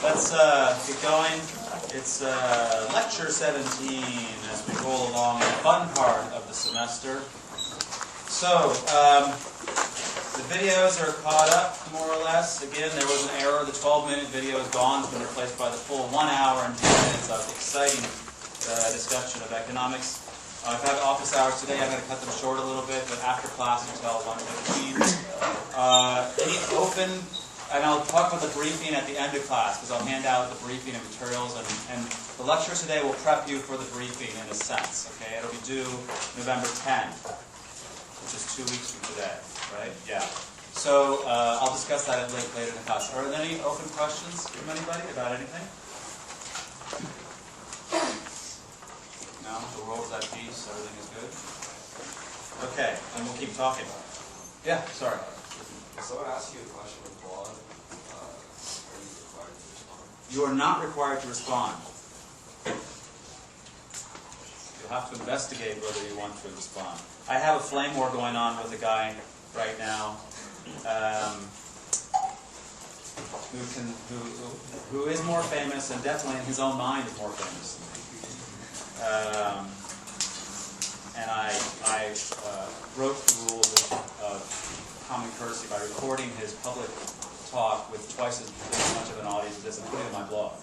Let's get going. It's lecture 17 as we roll along the fun part of the semester. So, the videos are caught up, more or less. Again, there was an error. The 12-minute video is gone. It's been replaced by the full 1 hour and 10 minutes of exciting discussion of economics. I've had office hours today. I'm going to cut them short a little bit, but after class until 1:15. Any open, and I'll talk about the briefing at the end of class, because I'll hand out the briefing and materials, and the lecture today will prep you for the briefing in a sense. Okay, it'll be due November 10, which is 2 weeks from today, right? Yeah. So I'll discuss that later in the class. Are there any open questions from anybody about anything? No? The world's at peace, everything is good? Okay, and we'll keep talking. Yeah, sorry. If someone asks you a question in blog, are you required to respond? You are not required to respond. You'll have to investigate whether you want to respond. I have a flame war going on with a guy right now who is more famous and definitely in his own mind is more famous. And I broke the rules of common courtesy by recording his public talk with twice as much of an audience as this and putting it on my blog.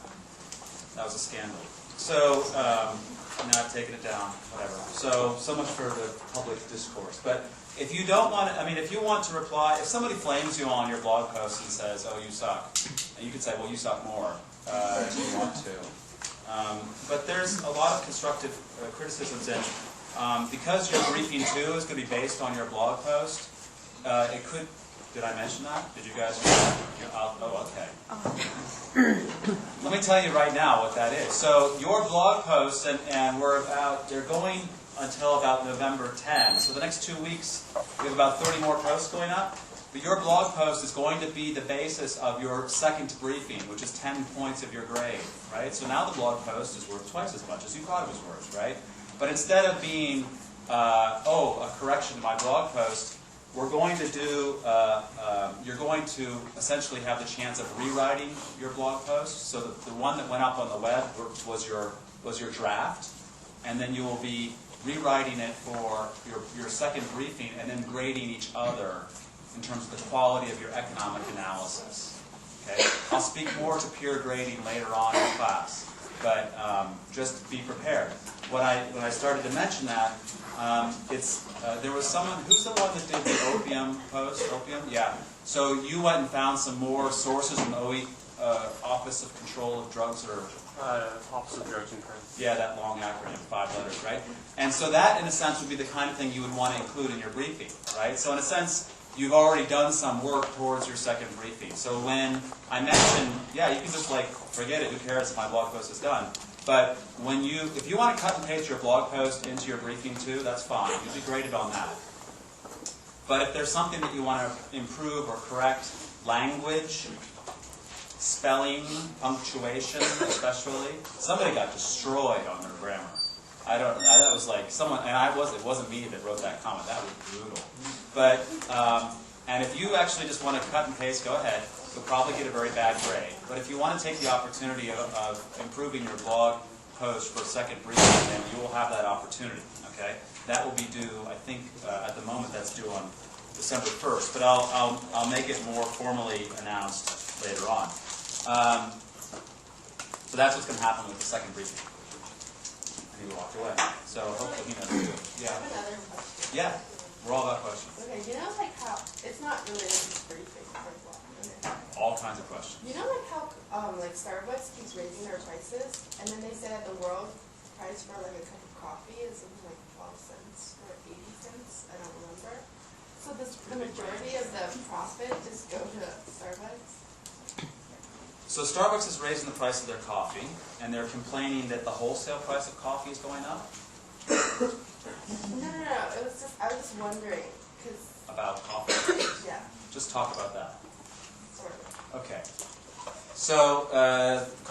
That was a scandal. So now I've taken it down, whatever. So much for the public discourse. But if you don't want to, I mean, if you want to reply, if somebody flames you on your blog post and says, "Oh, you suck," and you could say, "Well, you suck more," if you want to. But there's a lot of constructive criticisms, and because your briefing 2 is going to be based on your blog post, it could. Did I mention that? Did you guys? Oh, okay. Let me tell you right now what that is. So your blog posts, and they're going until about November 10. So the next 2 weeks, we have about 30 more posts going up. But your blog post is going to be the basis of your second briefing, which is 10 points of your grade, right? So now the blog post is worth twice as much as you thought it was worth, right? But instead of being, a correction to my blog post, we're going to do, you're going to essentially have the chance of rewriting your blog post. So the one that went up on the web was your draft, and then you will be rewriting it for your second briefing and then grading each other in terms of the quality of your economic analysis. Okay? I'll speak more to peer grading later on in class, but just be prepared. When I started to mention that, there was someone, who's the one that did the opium post? Opium? Yeah. So you went and found some more sources in the Office of Control of Drugs, or Office of Drugs and Crime. Yeah, that long acronym, 5 letters, right? And so that, in a sense, would be the kind of thing you would want to include in your briefing, right? So in a sense, you've already done some work towards your second briefing. So when I mentioned, yeah, you can just forget it, who cares if my blog post is done. But if you want to cut and paste your blog post into your briefing too, that's fine. You'll be graded on that. But if there's something that you want to improve or correct, language, spelling, punctuation especially, somebody got destroyed on their grammar. That was like someone, and it wasn't me that wrote that comment. That was brutal. But, and if you actually just want to cut and paste, go ahead. You'll probably get a very bad grade. But if you want to take the opportunity of improving your blog post for a second briefing, then you will have that opportunity. Okay, that will be due. I think at the moment that's due on December 1st. But I'll make it more formally announced later on. So that's what's going to happen with the second briefing. And he walked away. So hopefully he knows. Yeah. I have another question. Yeah. We're all about questions. Okay, you know how it's not related to briefing, first of all. All kinds of questions. You know how Starbucks keeps raising their prices, and then they said the world price for a cup of coffee is something like 12 cents or 80 cents, I don't remember. So the majority of the profit just go to Starbucks? So Starbucks is raising the price of their coffee, and they're complaining that the wholesale price of coffee is going up? No. I was just wondering, because... About coffee? Yeah. Just talk about that. Sort of. Okay. So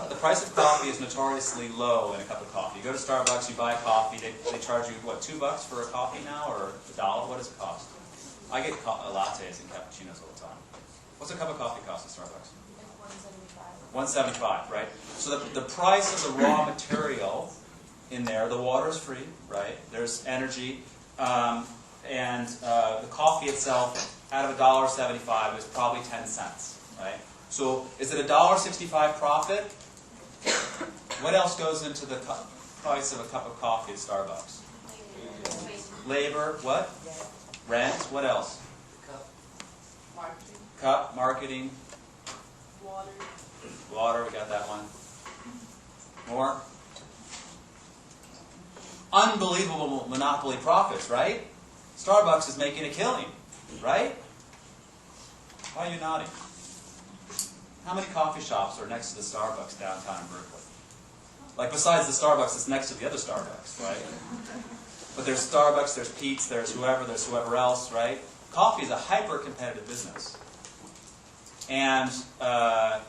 the price of coffee is notoriously low in a cup of coffee. You go to Starbucks, you buy coffee, they charge you, what, $2 for a coffee now, or $1? What does it cost? I get lattes and cappuccinos all the time. What's a cup of coffee cost at Starbucks? Like $1.75. $1.75, right? So the price of the raw material in there, the water is free, right? There's energy, and the coffee itself, out of $1.75, is probably 10 cents, right? So is it $1.65 profit? What else goes into the price of a cup of coffee at Starbucks? Labor, what? Rent, what else? Marketing. Cup, marketing, Water. water, we got that one. More? Unbelievable monopoly profits, right? Starbucks is making a killing, right? Why are you nodding? How many coffee shops are next to the Starbucks downtown in Berkeley? Like besides the Starbucks that's next to the other Starbucks, right? But there's Starbucks, there's Pete's, there's whoever else, right? Coffee is a hyper-competitive business. And I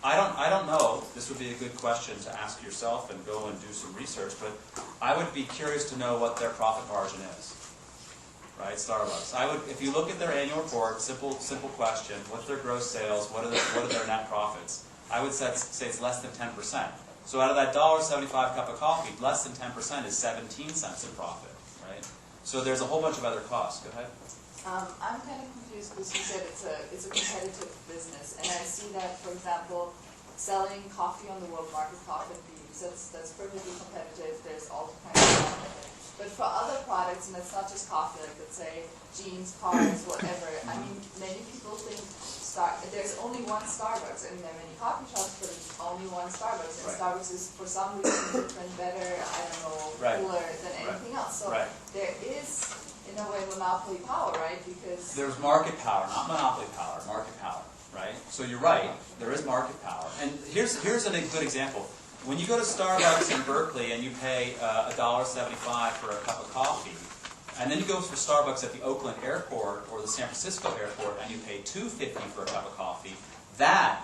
don't know, this would be a good question to ask yourself and go and do some research, but I would be curious to know what their profit margin is. Right, Starbucks. If you look at their annual report, simple question, what's their gross sales, what are their net profits? I would say it's less than 10%. So out of that $1.75 cup of coffee, less than 10% is 17 cents in profit, right? So there's a whole bunch of other costs. Go ahead. I'm kind of confused because you said it's a competitive business, and I see that, for example, selling coffee on the world market, coffee beans, that's perfectly competitive. There's all kinds of stuff. But for other products, and it's not just coffee, like let's say jeans, cars, whatever. I mean, many people think there's only one Starbucks. I mean, there are many coffee shops, but it's only one Starbucks. And Right. Starbucks is for some reason different, better, I don't know, Right. cooler than anything else. So Right. there is, in a way, monopoly power, right? Because There's market power, not monopoly power, market power, right? So you're right, there is market power. And here's a good example. When you go to Starbucks in Berkeley and you pay $1.75 for a cup of coffee, and then you go for Starbucks at the Oakland airport or the San Francisco airport and you pay $2.50 for a cup of coffee, that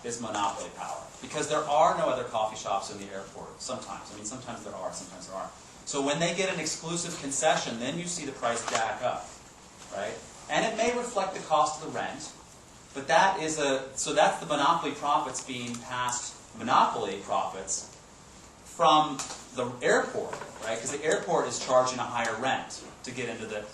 is monopoly power. Because there are no other coffee shops in the airport, sometimes. I mean, sometimes there are, sometimes there aren't. So when they get an exclusive concession, then you see the price jack up, right? And it may reflect the cost of the rent, but that's the monopoly profits being passed, monopoly profits, from the airport, right? Because the airport is charging a higher rent to get into the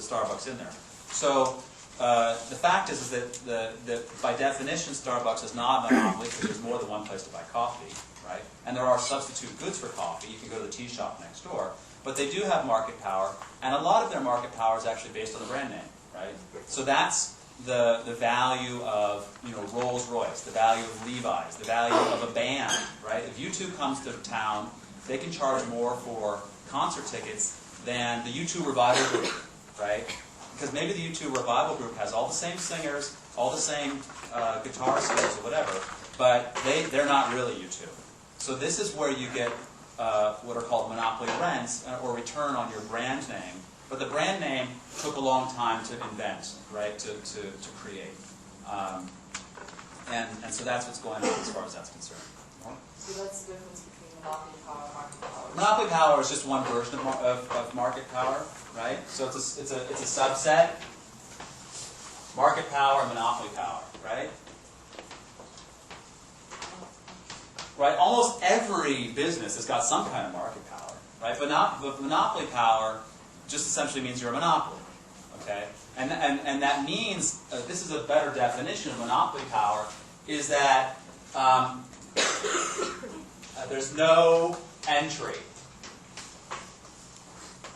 Starbucks in there. So the fact is that by definition, Starbucks is not a monopoly because there's more than one place to buy coffee, right? And there are substitute goods for coffee. You can go to the tea shop next door. But they do have market power, and a lot of their market power is actually based on the brand name, right? So that's the value of Rolls-Royce, the value of Levi's, the value of a band, right? If U2 comes to town, they can charge more for concert tickets than the U2 Revival Group, right? Because maybe the U2 Revival Group has all the same singers, all the same guitar skills or whatever, but they're not really U2. So this is where you get what are called monopoly rents or return on your brand name. But the brand name took a long time to invent, right, to create. And so that's what's going on as far as that's concerned. so that's the difference between monopoly power and market power. Monopoly power is just one version of market power, right? So it's a subset. Market power and monopoly power, right? Right? Almost every business has got some kind of market power, right? But monopoly power just essentially means you're a monopoly, okay? And that means, this is a better definition of monopoly power, is that there's no entry,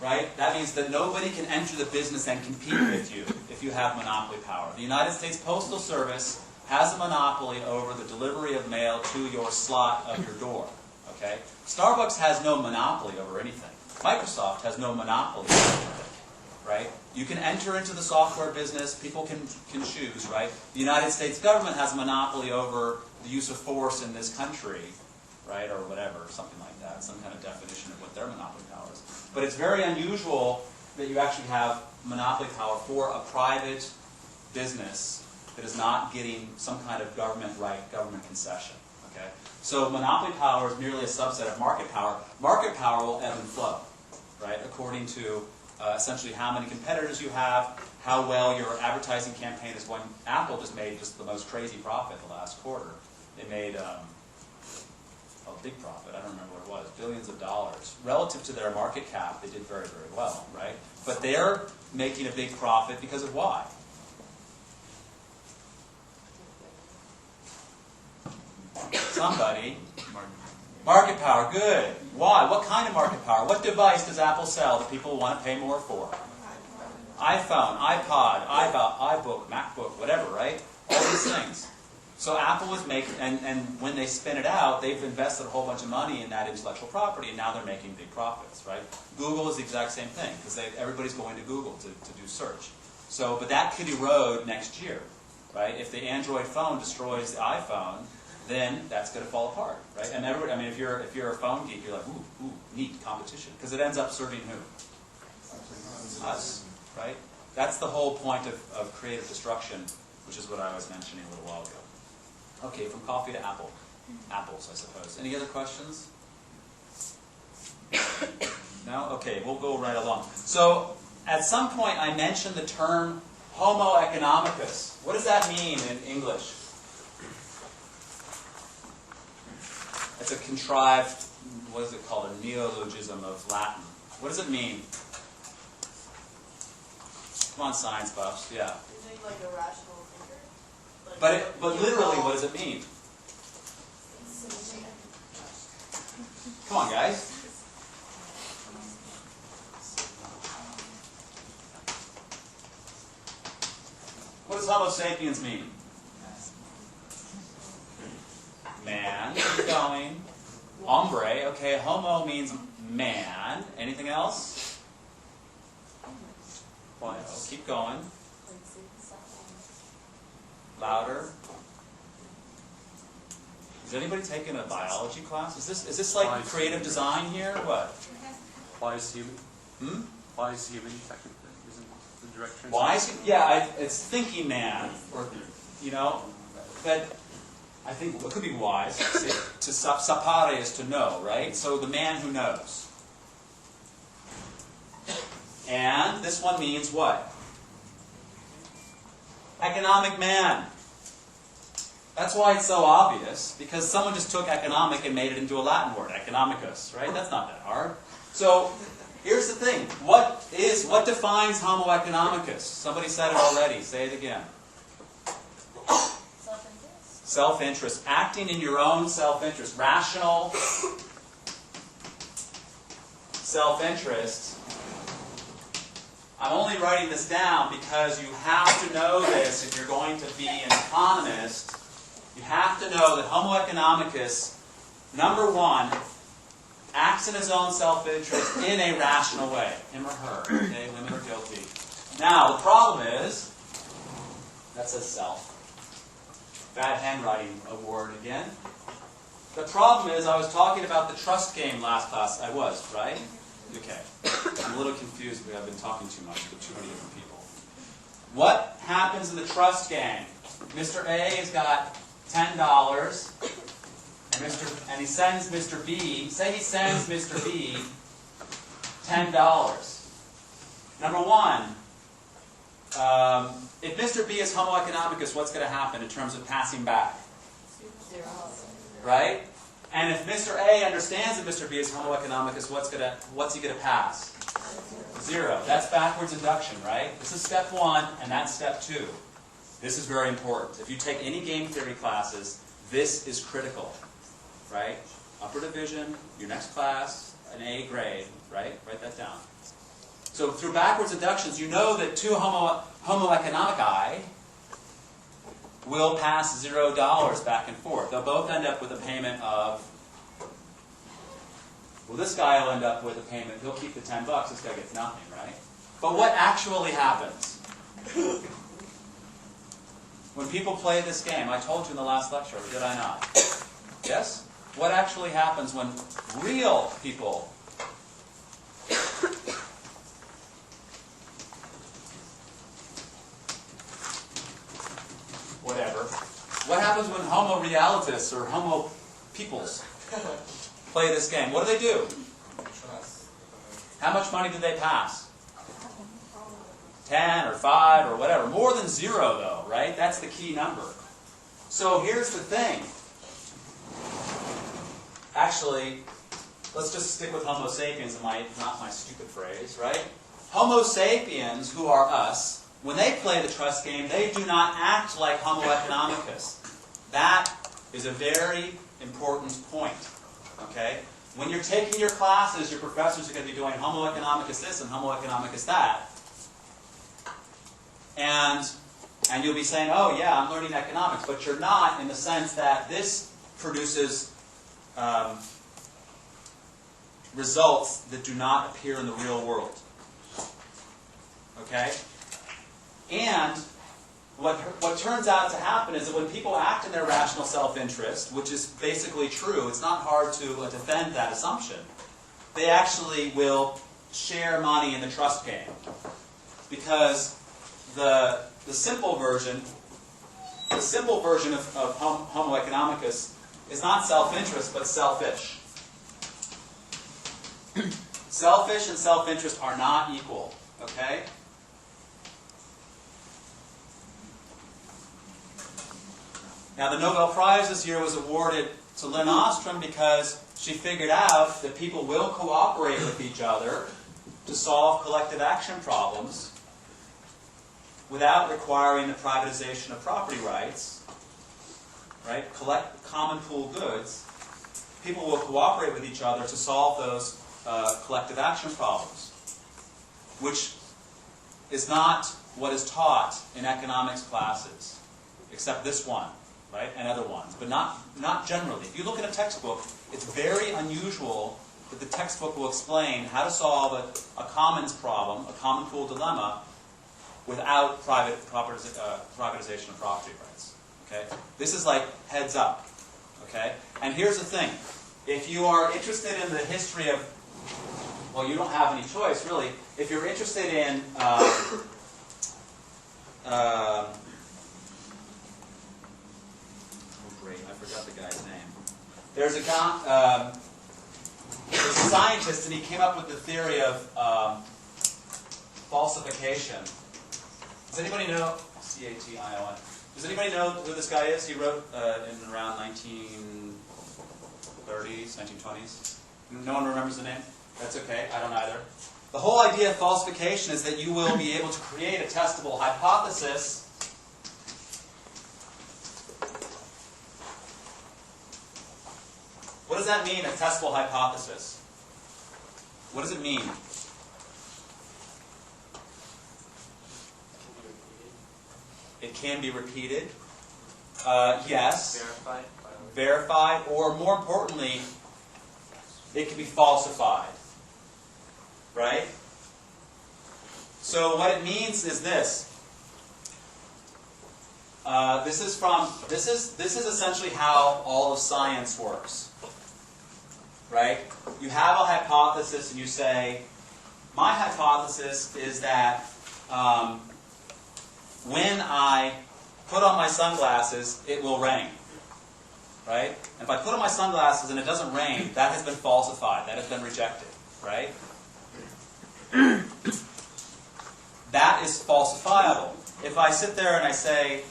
right? That means that nobody can enter the business and compete with you if you have monopoly power. The United States Postal Service has a monopoly over the delivery of mail to your slot of your door, okay? Starbucks has no monopoly over anything. Microsoft has no monopoly over anything, right? You can enter into the software business, people can choose, right? The United States government has a monopoly over the use of force in this country, right, or whatever, something like that, some kind of definition of what their monopoly power is. But it's very unusual that you actually have monopoly power for a private business that is not getting some kind of government concession, okay? So monopoly power is merely a subset of market power. Market power will ebb and flow, right, according to essentially how many competitors you have, how well your advertising campaign is going. Apple just made just the most crazy profit the last quarter. They made a big profit. I don't remember what it was, billions of dollars. Relative to their market cap, they did very, very well, right? But they're making a big profit because of why? Somebody. Market power, good. Why? What kind of market power? What device does Apple sell that people want to pay more for? iPhone, iPod, iBook, MacBook, whatever, right? All these things. So Apple was making, and when they spin it out, they've invested a whole bunch of money in that intellectual property, and now they're making big profits, right? Google is the exact same thing, because everybody's going to Google to do search. So, but that could erode next year, right? If the Android phone destroys the iPhone, then that's going to fall apart, right? And if you're a phone geek, you're like, ooh, neat competition, because it ends up serving who? Us, right? That's the whole point of creative destruction, which is what I was mentioning a little while ago. Okay, from coffee to apple. Apples, I suppose. Any other questions? No? Okay, we'll go right along. So, at some point I mentioned the term Homo Economicus. What does that mean in English? It's a contrived, what is it called, a neologism of Latin. What does it mean? Come on, science buffs, yeah. Is it like a rational thinker? But literally, what does it mean? Come on, guys. What does Homo sapiens mean? Man. Keep going. Hombre. Okay, Homo means man. Anything else? No. Keep going. Louder. Is anybody taking a biology class? Is this like creative design here? What? Why is human? Hmm? Why is human technically? Isn't the direction? Why is yeah? It's thinking man, or but I think it could be wise. To sapere is to know, right? So the man who knows. And this one means what? Economic man. That's why it's so obvious, because someone just took economic and made it into a Latin word, economicus, right? That's not that hard. So, here's the thing. What defines Homo economicus? Somebody said it already. Say it again. Self-interest. Self-interest. Acting in your own self-interest. Rational self-interest. I'm only writing this down because you have to know this if you're going to be an economist. You have to know that Homo economicus, number one, acts in his own self-interest in a rational way. Him or her. Okay, women are guilty. Now, the problem is, that says self. Bad handwriting award again. The problem is, I was talking about the trust game last class. I was, right? Okay. I'm a little confused because I've been talking too much to too many different people. What happens in the trust game? Mr. A has got $10, and he sends Mr. B. Say he sends Mr. B $10. Number one, if Mr. B is Homo economicus, what's going to happen in terms of passing back? Zero. Right? And if Mr. A understands that Mr. B is Homo economicus, what's he going to pass? Zero. That's backwards induction, right? This is step one, and that's step two. This is very important. If you take any game theory classes, this is critical, right? Upper division, your next class, an A grade, right? Write that down. So through backwards inductions, you know that two Homo economici will pass $0 back and forth. They'll both end up with a payment of, well, this guy will end up with a payment, he'll keep the $10, this guy gets nothing, right? But what actually happens? When people play this game, I told you in the last lecture, or did I not? Yes? What actually happens when real people whatever. What happens when Homo realitas or Homo peoples play this game? What do? Trust. How much money do they pass? 10 or 5 or whatever. More than 0 though, right? That's the key number. So here's the thing. Actually, let's just stick with Homo sapiens, not my stupid phrase, right? Homo sapiens, who are us, when they play the trust game, they do not act like Homo Economicus. That is a very important point, okay? When you're taking your classes, your professors are going to be doing Homo Economicus this and Homo Economicus that. And you'll be saying, oh yeah, I'm learning economics, but you're not, in the sense that this produces results that do not appear in the real world. Okay? And what turns out to happen is that when people act in their rational self-interest, which is basically true, it's not hard to defend that assumption, they actually will share money in the trust game. Because the simple version of Homo Economicus is not self-interest, but selfish. Selfish and self-interest are not equal, okay? Now, the Nobel Prize this year was awarded to Lynn Ostrom because she figured out that people will cooperate with each other to solve collective action problems without requiring the privatization of property rights, right? Collect common pool goods. People will cooperate with each other to solve those collective action problems, which is not what is taught in economics classes, except this one, right, and other ones, but not generally. If you look at a textbook, it's very unusual that the textbook will explain how to solve a commons problem, a common pool dilemma, without privatization of property rights. Okay? This is like heads up. Okay? And here's the thing. If you are interested in the history of, well, you don't have any choice, really. If you're interested in oh, great, I forgot the guy's name. There's a guy, there's a scientist, and he came up with the theory of falsification. Does anybody know? C-A-T-I-O-N. Does anybody know who this guy is? He wrote in around 1930s, 1920s. No one remembers the name? That's okay. I don't either. The whole idea of falsification is that you will be able to create a testable hypothesis What does that mean, a testable hypothesis? What does it mean? It can be repeated. Yes. Verified. Verified, or more importantly, it can be falsified. Right? So what it means is this. This is essentially how all of science works. Right? You have a hypothesis and you say, my hypothesis is that when I put on my sunglasses, it will rain. Right? And if I put on my sunglasses and it doesn't rain, that has been falsified. That has been rejected. Right? That is falsifiable. If I sit there and I say,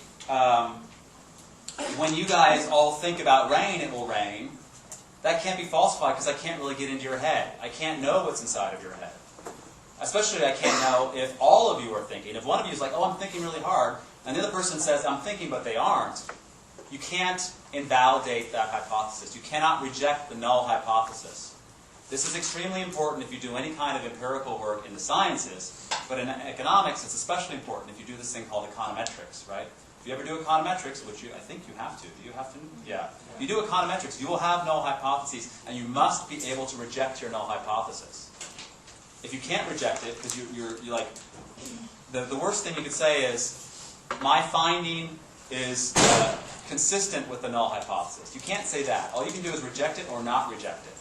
when you guys all think about rain, it will rain, that can't be falsified because I can't really get into your head. I can't know what's inside of your head. Especially I can't know if all of you are thinking. If one of you is like, oh, I'm thinking really hard, and the other person says, I'm thinking, but they aren't, you can't invalidate that hypothesis. You cannot reject the null hypothesis. This is extremely important if you do any kind of empirical work in the sciences, but in economics it's especially important if you do this thing called econometrics, right? If you ever do econometrics, which I think you have to. Do you have to? Yeah. If you do econometrics, you will have null hypotheses, and you must be able to reject your null hypothesis. If you can't reject it, because you're like, the worst thing you could say is, my finding is consistent with the null hypothesis. You can't say that. All you can do is reject it or not reject it.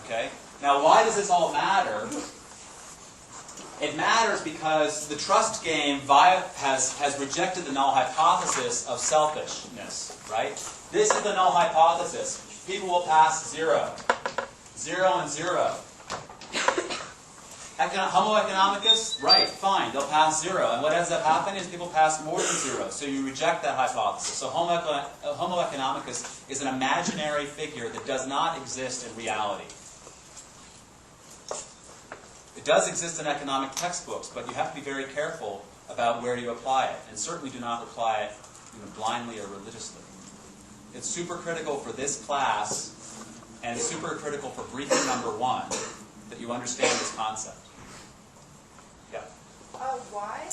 Okay? Now, why does this all matter? It matters because the trust game has rejected the null hypothesis of selfishness, right? This is the null hypothesis. People will pass 0. 0 and 0. Homo economicus, right, fine, they'll pass 0. And what ends up happening is people pass more than 0. So you reject that hypothesis. So Homo economicus is an imaginary figure that does not exist in reality. It does exist in economic textbooks, but you have to be very careful about where you apply it. And certainly do not apply it blindly or religiously. It's super critical for this class, and it's super critical for briefing number 1, that you understand this concept. Yeah? Why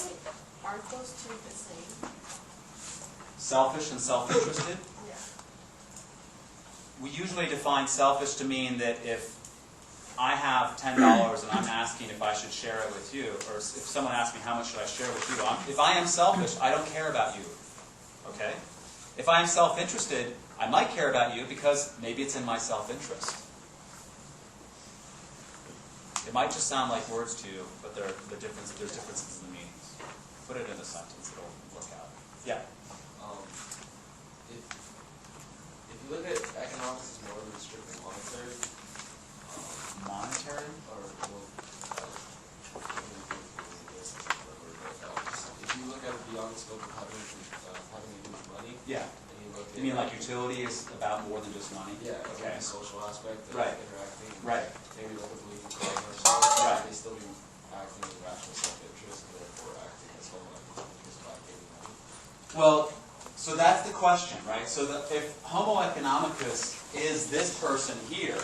aren't those two the same? Selfish and self-interested? Yeah. We usually define selfish to mean that if I have $10 and I'm asking if I should share it with you, or if someone asks me how much should I share with you, if I am selfish, I don't care about you. Okay? If I am self-interested, I might care about you because maybe it's in my self-interest. It might just sound like words to you, but there's differences in the meanings. Put it in a sentence, it'll work out. Yeah? If you look at economics as more than strictly monetary, Monetary? If you look at it beyond the scope of having to use money, Yeah. and you look at You mean like utility is about more than just money? yeah, Okay. the social aspect of Right. interacting, Right. maybe look at the legal claim ourselves, Right. they still be acting in rational self-interest and therefore acting as Homo economicus by giving money. Well, so that's the question, right? So if Homo economicus is this person here,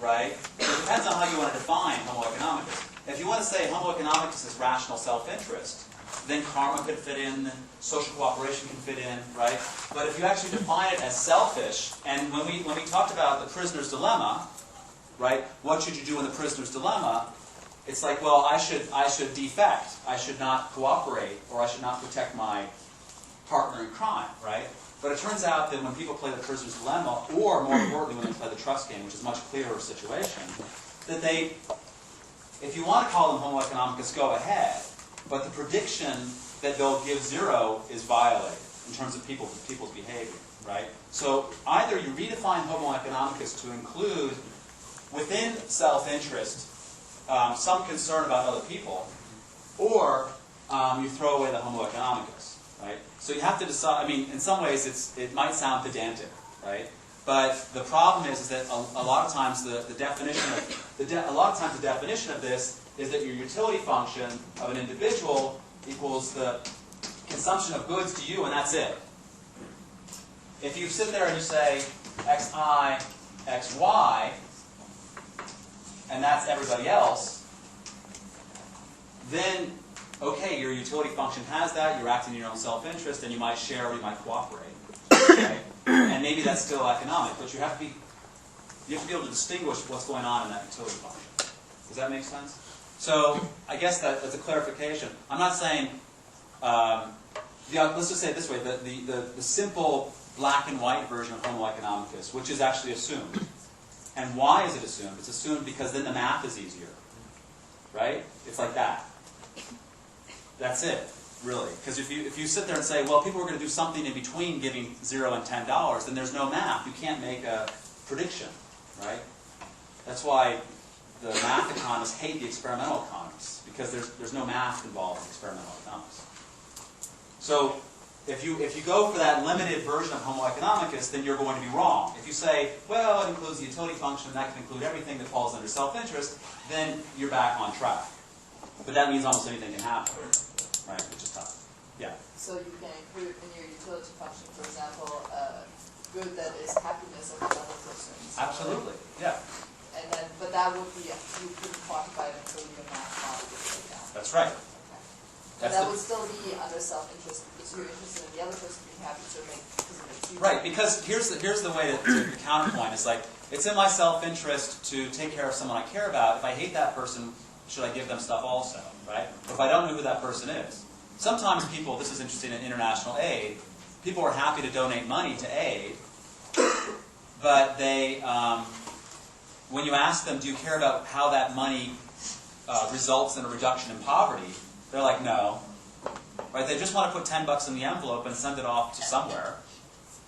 right? It depends on how you want to define Homo economicus. If you want to say Homo economicus is rational self-interest, then karma could fit in, social cooperation can fit in, right? But if you actually define it as selfish, and when we talked about the prisoner's dilemma, right? What should you do in the prisoner's dilemma? It's like, well, I should defect, I should not cooperate, or I should not protect my partner in crime, right? But it turns out that when people play the prisoner's dilemma, or more importantly, when they play the trust game, which is a much clearer situation, that they, if you want to call them Homo economicus, go ahead, but the prediction that they'll give 0 is violated in terms of people's behavior, right? So either you redefine Homo economicus to include, within self-interest, some concern about other people, or you throw away the Homo economicus. Right? So you have to decide. I mean, in some ways, it might sound pedantic, right? But the problem is that a lot of times the definition of this is that your utility function of an individual equals the consumption of goods to you, and that's it. If you sit there and you say xi, xy, and that's everybody else, then okay, your utility function has that, you're acting in your own self-interest, and you might share or you might cooperate. Okay? And maybe that's still economic, but you have to be able to distinguish what's going on in that utility function. Does that make sense? So I guess that's a clarification. I'm not saying, let's just say it this way, the simple black and white version of Homo economicus, which is actually assumed. And why is it assumed? It's assumed because then the math is easier. Right? It's like that. That's it, really. Because if you sit there and say, well, people are going to do something in between giving 0 and $10, then there's no math. You can't make a prediction, right? That's why the math economists hate the experimental economists, because there's no math involved in experimental economics. So if you go for that limited version of Homo economicus, then you're going to be wrong. If you say, well, it includes the utility function, that can include everything that falls under self-interest, then you're back on track. But that means almost anything can happen, right? Which is tough. Yeah. So you can include in your utility function, for example, a good that is happiness of another person. Absolutely. Yeah. And then, but that would be, you couldn't quantify it until your math model would break down. That's right. Okay. That's But that the- would still be under self-interest because you're interested in the other person being happy to make, because it makes you Right, because here's the way to counterpoint. It's like, it's in my self-interest to take care of someone I care about. If I hate that person, should I give them stuff also, right? Or if I don't know who that person is. Sometimes people, this is interesting in international aid, people are happy to donate money to aid, but they, when you ask them, do you care about how that money results in a reduction in poverty, they're like, no. Right? They just want to put $10 in the envelope and send it off to somewhere.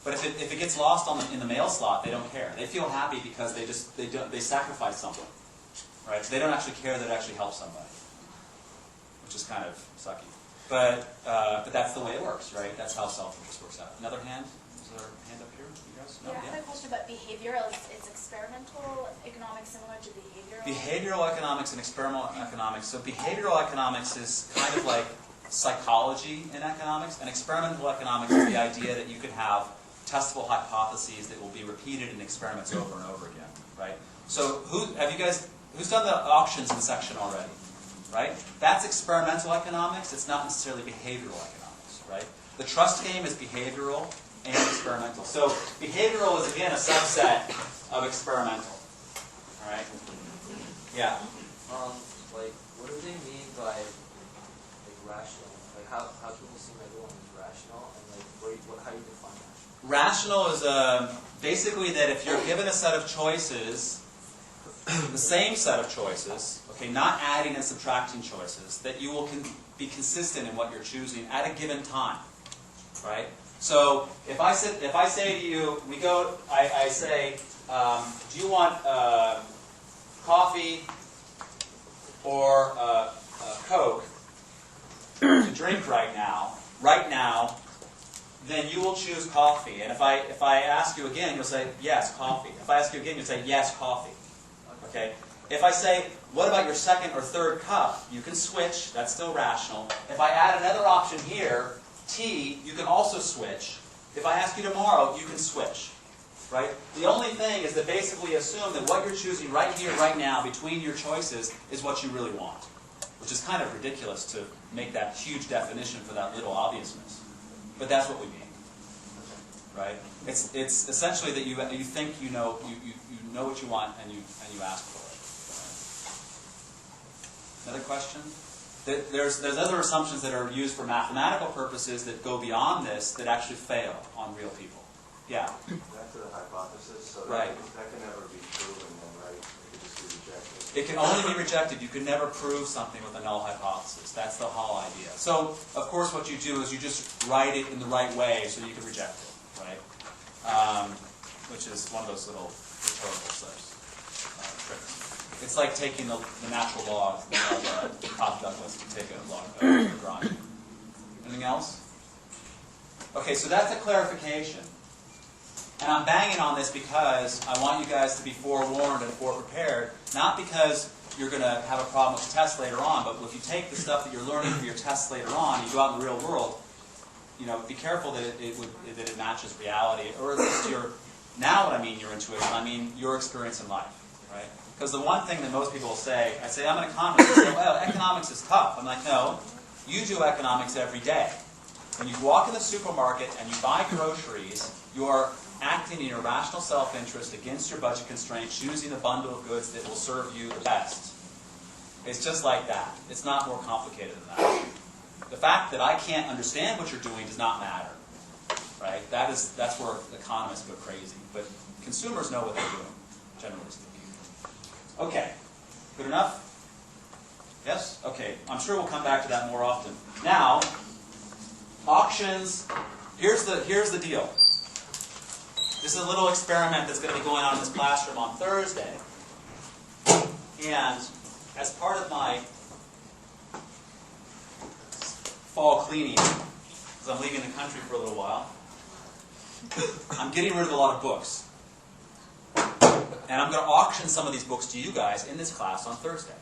But if it gets lost in the mail slot, they don't care. They feel happy because they sacrifice something. right? So they don't actually care that it actually helps somebody, which is kind of sucky. But that's the way it works, right? That's how self-interest works out. Another hand? Is there a hand up here? You guys? No? Yeah, I had a question about behavioral. Is experimental economics similar to behavioral? Behavioral economics and experimental economics. So behavioral economics is kind of like psychology in economics, and experimental economics is the idea that you could have testable hypotheses that will be repeated in experiments over and over again, right? So who's done the auctions section already, right? That's experimental economics. It's not necessarily behavioral economics, right? The trust game is behavioral and experimental. So behavioral is, again, a subset of experimental, all right? Yeah? Like, what do they mean by, like, rational? Like, how people seem everyone is rational, and, like, how do you define that? Rational is basically that if you're given a set of choices, the same set of choices, okay, not adding and subtracting choices, that you will be consistent in what you're choosing at a given time, right? So if I say to you, I say, do you want coffee or Coke to drink right now, then you will choose coffee. And if I ask you again, you'll say, yes, coffee. If I ask you again, you'll say, yes, coffee. Okay? If I say, what about your second or third cup? You can switch. That's still rational. If I add another option here, tea, you can also switch. If I ask you tomorrow, you can switch. Right? The only thing is to basically assume that what you're choosing right here, right now, between your choices, is what you really want. Which is kind of ridiculous to make that huge definition for that little obviousness. But that's what we mean. Right? It's essentially that you think you know what you want and you ask for it. Another question? There's other assumptions that are used for mathematical purposes that go beyond this that actually fail on real people. Yeah? Back to the hypothesis, so Right. that can never be proven then, right? It could just be rejected. It can only be rejected. You can never prove something with a null hypothesis. That's the whole idea. So, of course, what you do is you just write it in the right way so you can reject it, right? Which is one of those little rhetorical tricks. It's like taking the natural law of Cobb Douglas to take a law of Lagrange. Anything else? Okay, so that's a clarification. And I'm banging on this because I want you guys to be forewarned and foreprepared, not because you're going to have a problem with the test later on, but if you take the stuff that you're learning for your tests later on, you go out in the real world, be careful that it matches reality, or at least now what I mean your intuition, I mean your experience in life, right? Because the one thing that most people will say, I say, I'm an economist, they say, well, economics is tough. I'm like, no, you do economics every day. When you walk in the supermarket and you buy groceries, you are acting in your rational self-interest against your budget constraint, choosing the bundle of goods that will serve you the best. It's just like that. It's not more complicated than that. The fact that I can't understand what you're doing does not matter. Right? That's where economists go crazy. But consumers know what they're doing, generally speaking. Okay. Good enough? Yes? Okay. I'm sure we'll come back to that more often. Now, auctions. Here's the deal. This is a little experiment that's going to be going on in this classroom on Thursday. And as part of my fall cleaning, because I'm leaving the country for a little while, I'm getting rid of a lot of books. And I'm going to auction some of these books to you guys in this class on Thursday.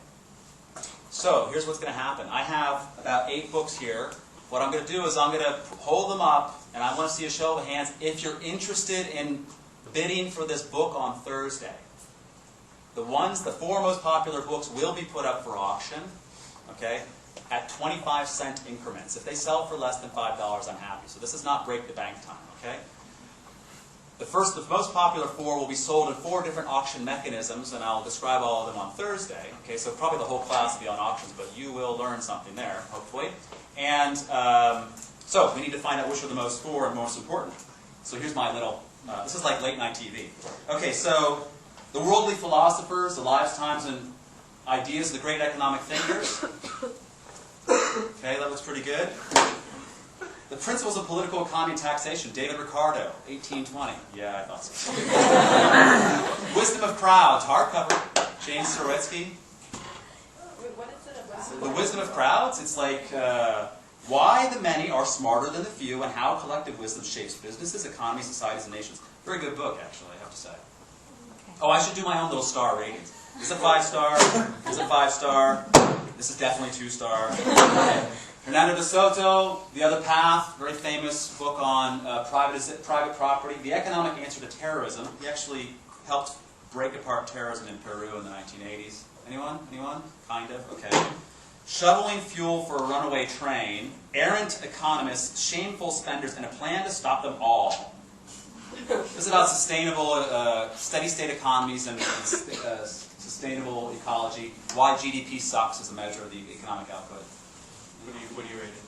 So here's what's going to happen. I have about 8 books here. What I'm going to do is I'm going to hold them up, and I want to see a show of hands if you're interested in bidding for this book on Thursday. The 4 most popular books will be put up for auction, okay, at 25-cent increments. If they sell for less than $5, I'm happy. So this is not break the bank time, okay? The most popular 4 will be sold in 4 different auction mechanisms, and I'll describe all of them on Thursday. Okay, so probably the whole class will be on auctions, but you will learn something there, hopefully. And so we need to find out which are the 4 and most important. So here's my little, this is like late night TV. Okay, so the worldly philosophers, the lives, times, and ideas of the great economic thinkers. Okay, that looks pretty good. The Principles of Political Economy and Taxation, David Ricardo, 1820. Yeah, I thought so. Wisdom of Crowds, hardcover, James Soretsky. The wisdom of crowds, it's like why the many are smarter than the few and how collective wisdom shapes businesses, economies, societies, and nations. Very good book, actually, I have to say. Oh, I should do my own little star ratings. This is a 5-star, this is a 5-star, this is definitely 2-star. Okay. Hernando de Soto, The Other Path, very famous book on private property. The Economic Answer to Terrorism. He actually helped break apart terrorism in Peru in the 1980s. Anyone? Anyone? Kind of? Okay. Shoveling Fuel for a Runaway Train. Errant Economists, Shameful Spenders, and a Plan to Stop Them All. This is about sustainable, steady-state economies and sustainable ecology. Why GDP sucks as a measure of the economic output. What do you rate it?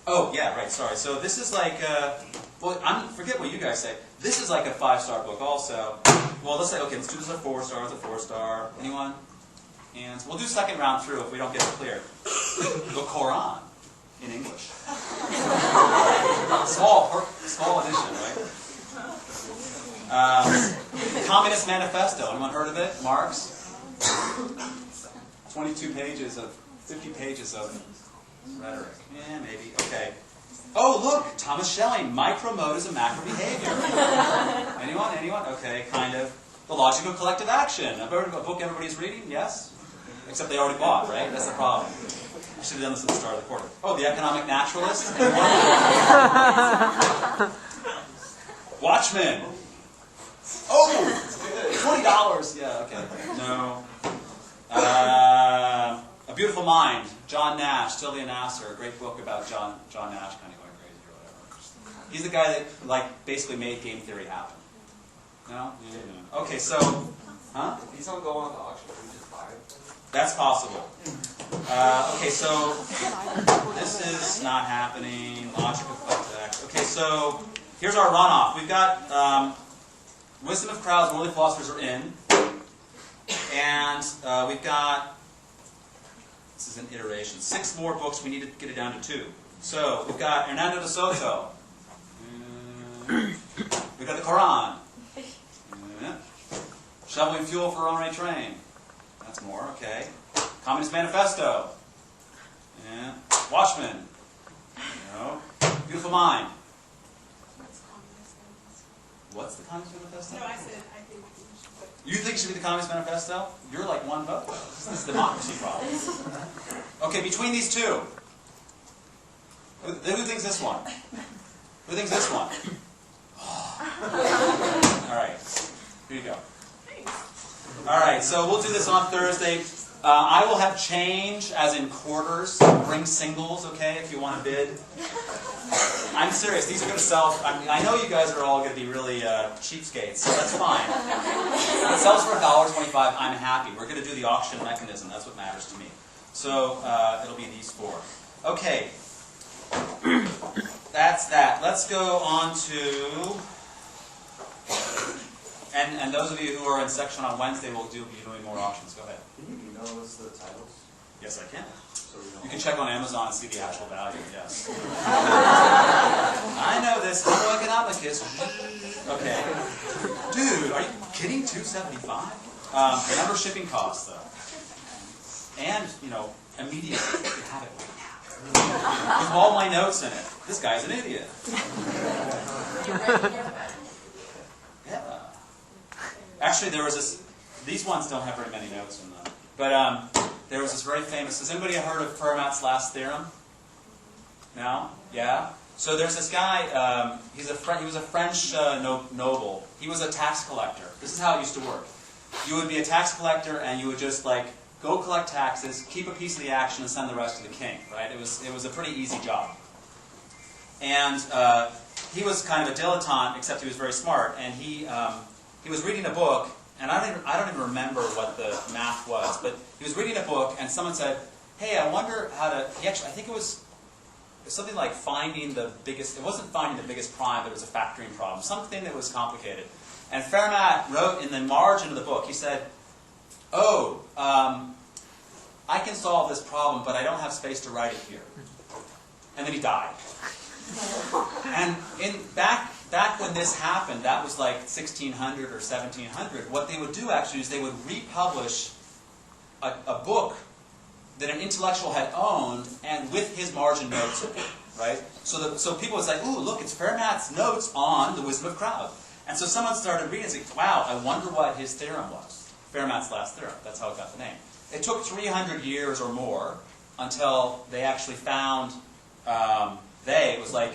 Oh, yeah, right, sorry. So this is like, forget what you guys say. This is like a 5-star book also. Well, let's say, okay, let's do this as a 4-star, it's a 4-star. Anyone? And we'll do second round through if we don't get it clear. The Quran in English. Small edition, right? Communist Manifesto. Anyone heard of it? Marx? 22 pages of, 50 pages of rhetoric. Yeah, maybe. Okay. Oh, look! Thomas Schelling, Micromotives and Macro Behavior. Anyone? Anyone? Okay, kind of. The Logic of Collective Action. A book everybody's reading? Yes? Except they already bought, right? That's the problem. I should have done this at the start of the quarter. Oh, The Economic Naturalist. Watchmen. Oh! $20! Yeah, okay. No. A Beautiful Mind. John Nash, Sylvia Nasser. A great book about John Nash kind of going crazy or whatever. He's the guy that, like, basically made game theory happen. No? Yeah. Okay, so... Huh? If these don't go on the auction, can we just buy it? That's possible. Okay, so this is not happening. Logic of collective action. Okay, so here's our runoff. We've got Wisdom of Crowds, Worldly Philosophers are in. And we've got, this is an iteration, 6 more books. We need to get it down to 2. So we've got Hernando de Soto. We've got the Quran. Shoveling Fuel for a Runaway Train. That's more, okay. Communist Manifesto. Yeah. Watchmen. No. Beautiful Mind. What's the Communist Manifesto? No, I said I think we should put. You think it should be the Communist Manifesto? You're like one vote. This is democracy problem. Okay, between these two. Who thinks this one? Who thinks this one? All right. Here you go. All right, so we'll do this on Thursday. I will have change, as in quarters. Bring singles, okay, if you want to bid. I'm serious. These are going to sell. I know you guys are all going to be really cheapskates, so that's fine. If it sells for $1.25, I'm happy. We're going to do the auction mechanism. That's what matters to me. So it'll be these 4. Okay. That's that. Let's go on to... And those of you who are in section on Wednesday will be doing more auctions. Go ahead. Can you email us the titles? Yes, I can. So we know. You can check on Amazon and see the actual value, yes. I know this. Homo Economicus. Okay. Dude, are you kidding? $275? Remember shipping costs, though. And, immediately. You have it right now. With all my notes in it. This guy's an idiot. Yeah. Actually, there was this... These ones don't have very many notes in them. But there was this very famous... Has anybody heard of Fermat's last theorem? No? Yeah? So there's this guy, he was a French noble. He was a tax collector. This is how it used to work. You would be a tax collector and you would just go collect taxes, keep a piece of the action, and send the rest to the king. Right? It was a pretty easy job. And he was kind of a dilettante, except he was very smart. And he was reading a book, and I don't even remember what the math was, but he was reading a book, and someone said, "Hey, I wonder how to." I think it was something like finding the biggest. It wasn't finding the biggest prime, but it was a factoring problem, something that was complicated. And Fermat wrote in the margin of the book. He said, "Oh, I can solve this problem, but I don't have space to write it here." And then he died. And back when this happened, that was like 1600 or 1700, what they would do actually is they would republish a book that an intellectual had owned, and with his margin notes in it, right? So people would say, ooh, look, it's Fermat's notes on the wisdom of crowd. And so someone started reading and said, wow, I wonder what his theorem was. Fermat's last theorem. That's how it got the name. It took 300 years or more until they actually found, it was like,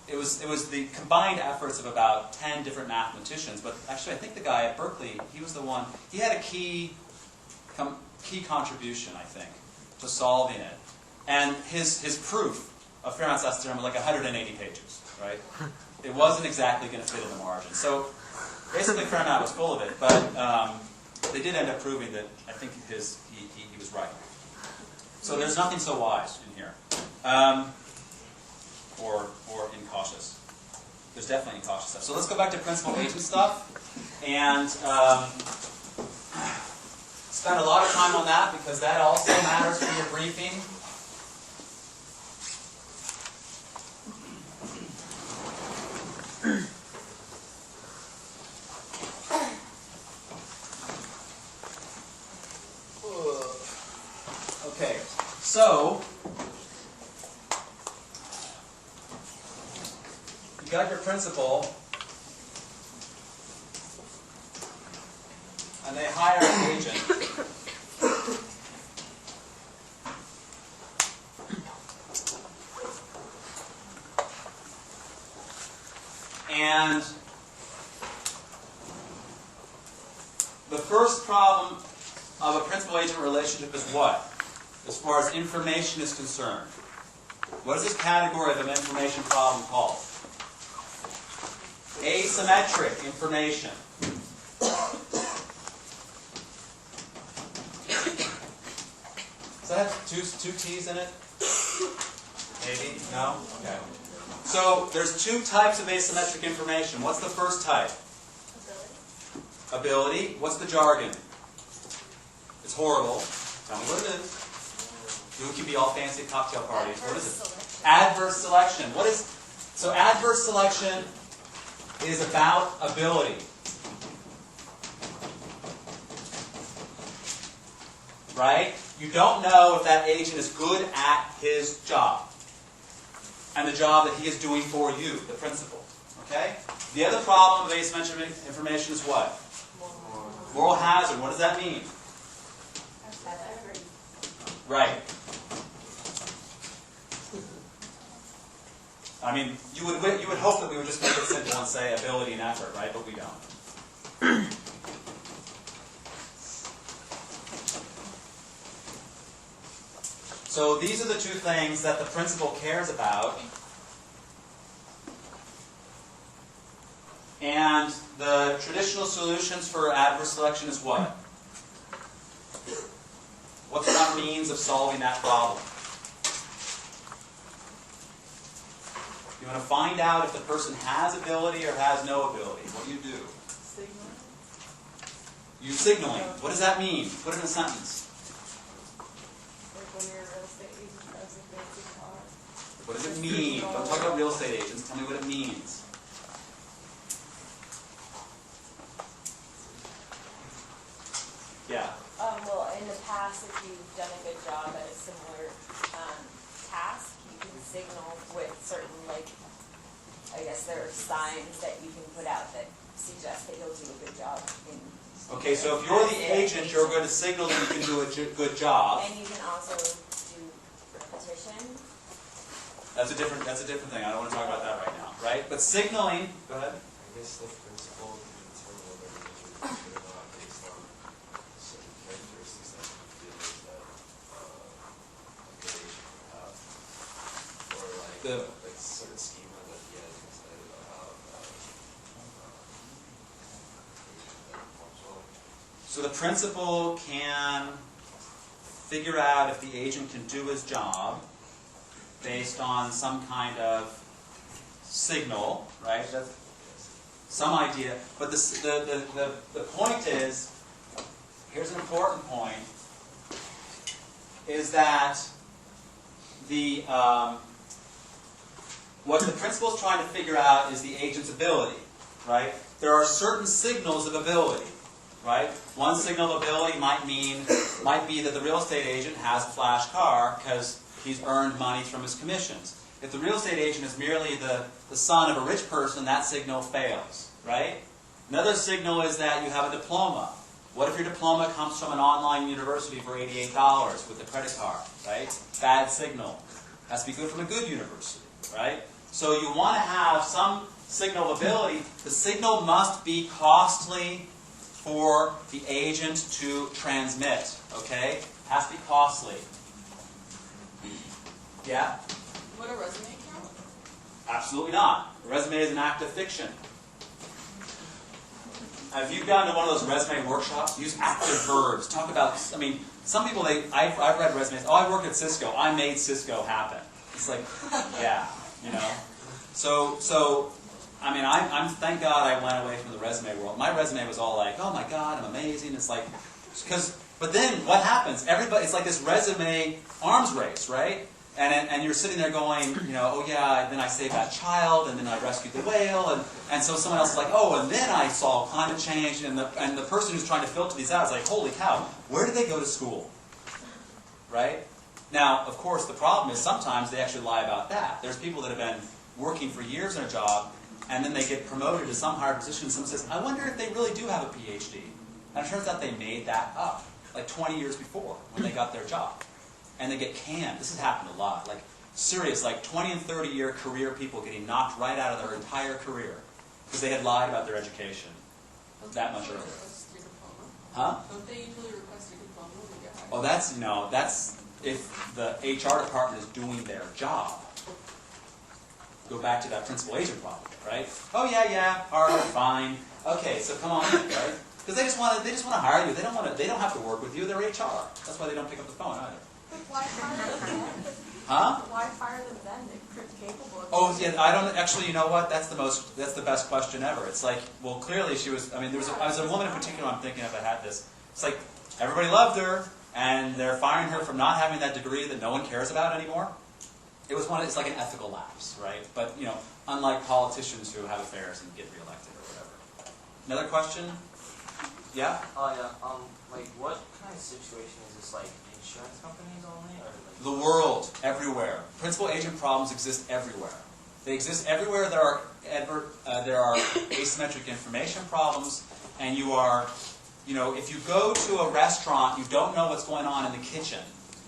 it was the combined efforts of about 10 different mathematicians, but actually I think the guy at Berkeley, he was the one, he had a key contribution, I think, to solving it. And his proof of Fermat's last theorem was like 180 pages, right? It wasn't exactly going to fit in the margin. So basically Fermat was full of it, but they did end up proving that I think he was right. So there's nothing so wise in here. Or incautious. There's definitely incautious stuff. So let's go back to principal agent stuff. And spend a lot of time on that because that also matters for your briefing. Okay, so you got your principal, and they hire an agent. And the first problem of a principal-agent relationship is what? As far as information is concerned. What is this category of an information problem called? Asymmetric information. Does that have two T's in it? Maybe? No? Okay. So there's two types of asymmetric information. What's the first type? Ability. What's the jargon? It's horrible. Tell me what it is. You can be all fancy at cocktail parties. What is it? Adverse selection. What is? So adverse selection is about ability. Right? You don't know if that agent is good at his job. And the job that he is doing for you, the principal. Okay? The other problem of asymmetric information is what? Moral hazard. What does that mean? Right. I mean, you would hope that we would just make it simple and say ability and effort, right? But we don't. So these are the two things that the principal cares about. And the traditional solutions for adverse selection is what? What's one means of solving that problem? You want to find out if the person has ability or has no ability. What do? Signaling. You signaling. What does that mean? Put it in a sentence. Like when your real estate agent drives a fancy car. What does it mean? Don't talk about real estate agents. Tell me what it means. Yeah. Well, in the past, if you've done a good job at a similar task, you can signal with certain, like, I guess there are signs that you can put out that suggest that you'll do a good job in. Okay, so if you're the agent, you're going to signal that you can do a good job. And you can also do repetition. That's a different thing. I don't want to talk about that right now, right? But signaling. Go ahead. I guess the principle can determine whether an agent is good or not based on certain characteristics that he feels that a good agent would have, or like certain schema that he has inside of how agent that performs well. So the principal can figure out if the agent can do his job based on some kind of signal, right? That's some idea. But the point is, here's an important point, is that the what the principal is trying to figure out is the agent's ability, right? There are certain signals of ability. right? One signal of ability might be that the real estate agent has a flash car because he's earned money from his commissions. If the real estate agent is merely the son of a rich person, that signal fails, right? Another signal is that you have a diploma. What if your diploma comes from an online university for $88 with a credit card, right? Bad signal. Has to be good from a good university, right? So you want to have some signal of ability. The signal must be costly for the agent to transmit, okay? Has to be costly. Yeah? Would a resume count? Absolutely not. A resume is an act of fiction. Have you gone to one of those resume workshops? Use active verbs. Talk about, I mean, some people, I've read resumes, oh, I worked at Cisco. I made Cisco happen. It's like, yeah, you know. So I mean, I'm thank God I went away from the resume world. My resume was all like, oh my God, I'm amazing. It's like, but then what happens? Everybody, it's like this resume arms race, right? And you're sitting there going, you know, oh yeah, then I saved that child, and then I rescued the whale, and so someone else is like, oh, and then I solved climate change, and the person who's trying to filter these out is like, holy cow, where did they go to school? Right? Now, of course, the problem is sometimes they actually lie about that. There's people that have been working for years in a job, and then they get promoted to some higher position, and someone says, I wonder if they really do have a PhD. And it turns out they made that up, like 20 years before, when they got their job. And they get canned. This has happened a lot. Like, serious, like 20 and 30-year career people getting knocked right out of their entire career because they had lied about their education that much earlier. Huh? Don't they usually request a diploma when they get hired? Oh, that's if the HR department is doing their job. Go back to that principal agent problem, right? Oh yeah, all right, fine. Okay, so come on, right? Because they just want to hire you. They don't have to work with you. They're HR. That's why they don't pick up the phone either. But why fire them then? Huh? Why fire them then? They're capable of. Oh, yeah, I don't actually. You know what? That's the best question ever. It's like, well, clearly she was. I mean, there was a woman in particular. I'm thinking of that had this. It's like everybody loved her, and they're firing her from not having that degree that no one cares about anymore. It's like an ethical lapse, right? But you know, unlike politicians who have affairs and get reelected or whatever. Another question? Yeah. Oh yeah. Like what kind of situation is this? Like insurance companies only, or like? The world, everywhere. Principal agent problems exist everywhere. They exist everywhere. There are asymmetric information problems, and you know, if you go to a restaurant, you don't know what's going on in the kitchen.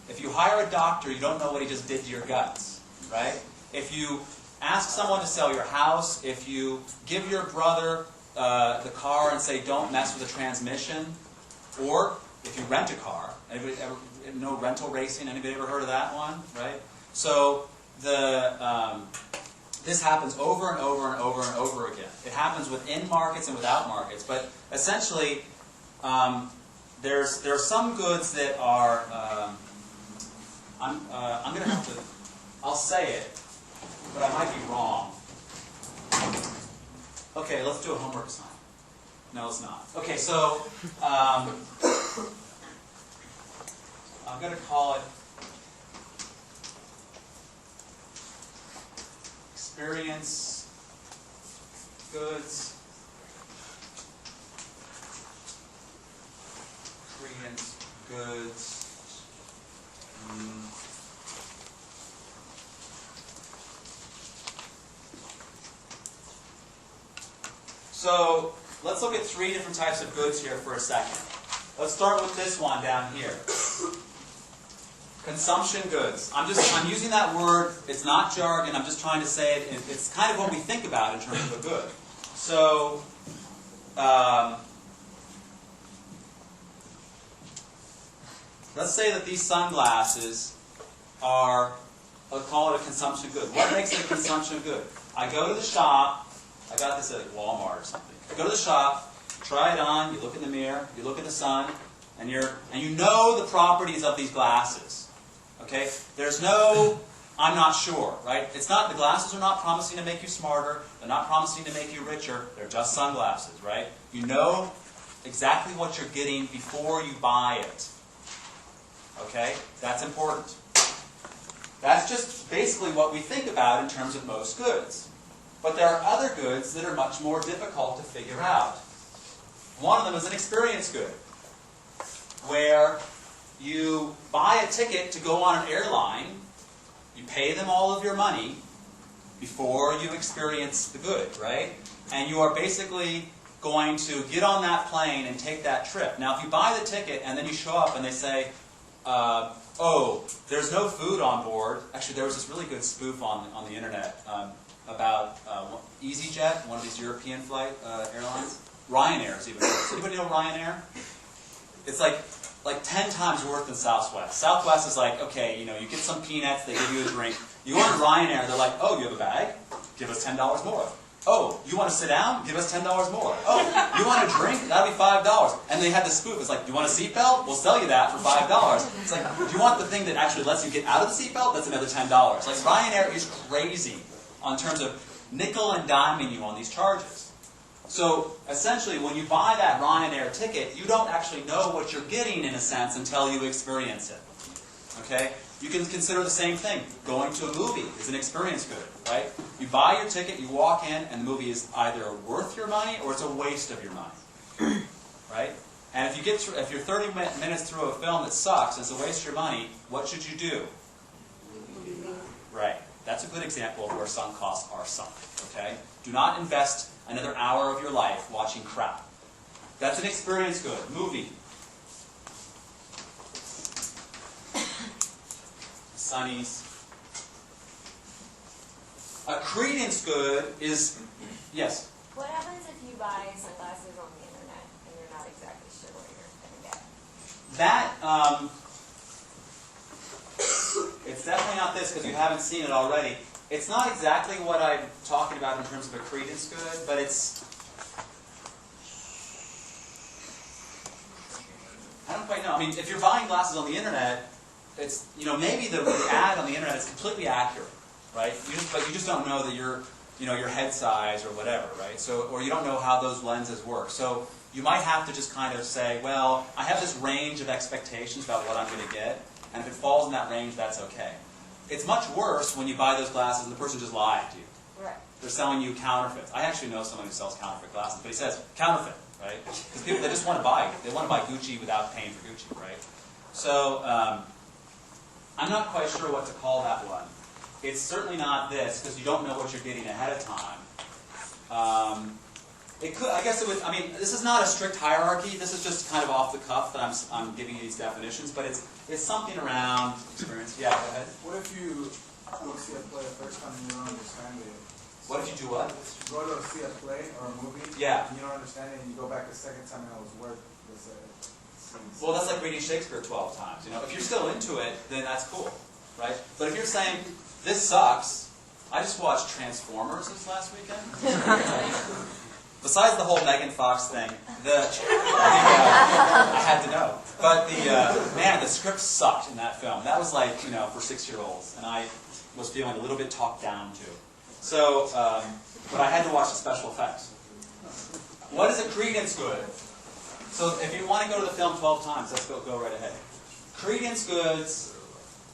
If you hire a doctor, you don't know what he just did to your guts, right? If you ask someone to sell your house, if you give your brother the car and say, don't mess with the transmission, or if you rent a car, anybody ever know rental racing? Anybody ever heard of that one? Right? So this happens over and over and over and over again. It happens within markets and without markets. But essentially, there are some goods that are. I'm going to have to. I'll say it, but I might be wrong. Okay, let's do a homework assignment. No, it's not. Okay, so I'm going to call it experience goods, Creedence Goods. So let's look at 3 different types of goods here for a second. Let's start with this one down here. Consumption goods. I'm using that word. It's not jargon. I'm just trying to say it. It's kind of what we think about in terms of a good. So let's say that these sunglasses are, let's call it a consumption good. What makes it a consumption good? I go to the shop. I got this at Walmart or something. You go to the shop, try it on, you look in the mirror, you look at the sun, and you know the properties of these glasses. Okay? There's no, I'm not sure, right? It's not, the glasses are not promising to make you smarter, they're not promising to make you richer, they're just sunglasses, right? You know exactly what you're getting before you buy it. Okay? That's important. That's just basically what we think about in terms of most goods. But there are other goods that are much more difficult to figure out. One of them is an experience good, where you buy a ticket to go on an airline, you pay them all of your money before you experience the good, right? And you are basically going to get on that plane and take that trip. Now, if you buy the ticket and then you show up and they say, oh, there's no food on board. Actually, there was this really good spoof on the internet about EasyJet, one of these European flight airlines. Ryanair is even worse. Anybody know Ryanair? It's like 10 times worse than Southwest. Southwest is like, okay, you know, you get some peanuts, they give you a drink. You go on Ryanair, they're like, oh, you have a bag? Give us $10 more. Oh, you want to sit down? Give us $10 more. Oh, you want a drink? That'll be $5. And they had the spoof. It's like, do you want a seatbelt? We'll sell you that for $5. It's like, do you want the thing that actually lets you get out of the seatbelt? That's another $10. Like, Ryanair is crazy on terms of nickel and diming you on these charges. So, essentially, when you buy that Ryanair ticket, you don't actually know what you're getting, in a sense, until you experience it. Okay? You can consider the same thing. Going to a movie is an experience good, right? You buy your ticket, you walk in, and the movie is either worth your money or it's a waste of your money, right? And if you get through, if you're 30 minutes through a film that sucks and it's a waste of your money, what should you do? Right. That's a good example of where sunk costs are sunk. Okay. Do not invest another hour of your life watching crap. That's an experience good. Movie. Sunnies. A credence good is, yes? What happens if you buy sunglasses on the internet and you're not exactly sure what you're going to get? That, it's definitely not this because you haven't seen it already. It's not exactly what I'm talking about in terms of a credence good, but it's, I don't quite know. I mean, if you're buying glasses on the internet, it's, you know, maybe the ad on the internet is completely accurate, right? But you just don't know that your head size or whatever, right? So, or you don't know how those lenses work. So you might have to just kind of say, well, I have this range of expectations about what I'm going to get, and if it falls in that range, that's okay. It's much worse when you buy those glasses and the person just lied to you. Right. They're selling you counterfeits. I actually know someone who sells counterfeit glasses, but he says counterfeit, right? Because people, they just want to buy it. They want to buy Gucci without paying for Gucci, right? So I'm not quite sure what to call that one. It's certainly not this, because you don't know what you're getting ahead of time. It could, I guess it would, I mean, this is not a strict hierarchy. This is just kind of off the cuff that I'm giving you these definitions, but it's something around experience. Yeah, go ahead. What if you go see a play the first time and you don't understand it? What if you do what? You go to see a play or a movie, Yeah. and you don't understand it, and you go back the second time and it was worth the scenes. Well, that's like reading Shakespeare 12 times. You know, if you're still into it, then that's cool, right? But if you're saying, this sucks, I just watched Transformers this last weekend. Besides the whole Megan Fox thing, I had to know. But man, the script sucked in that film. That was like, you know, for 6-year-olds, and I was feeling a little bit talked down to. So, but I had to watch the special effects. What is a credence good? So if you want to go to the film 12 times, let's go right ahead. Creedence goods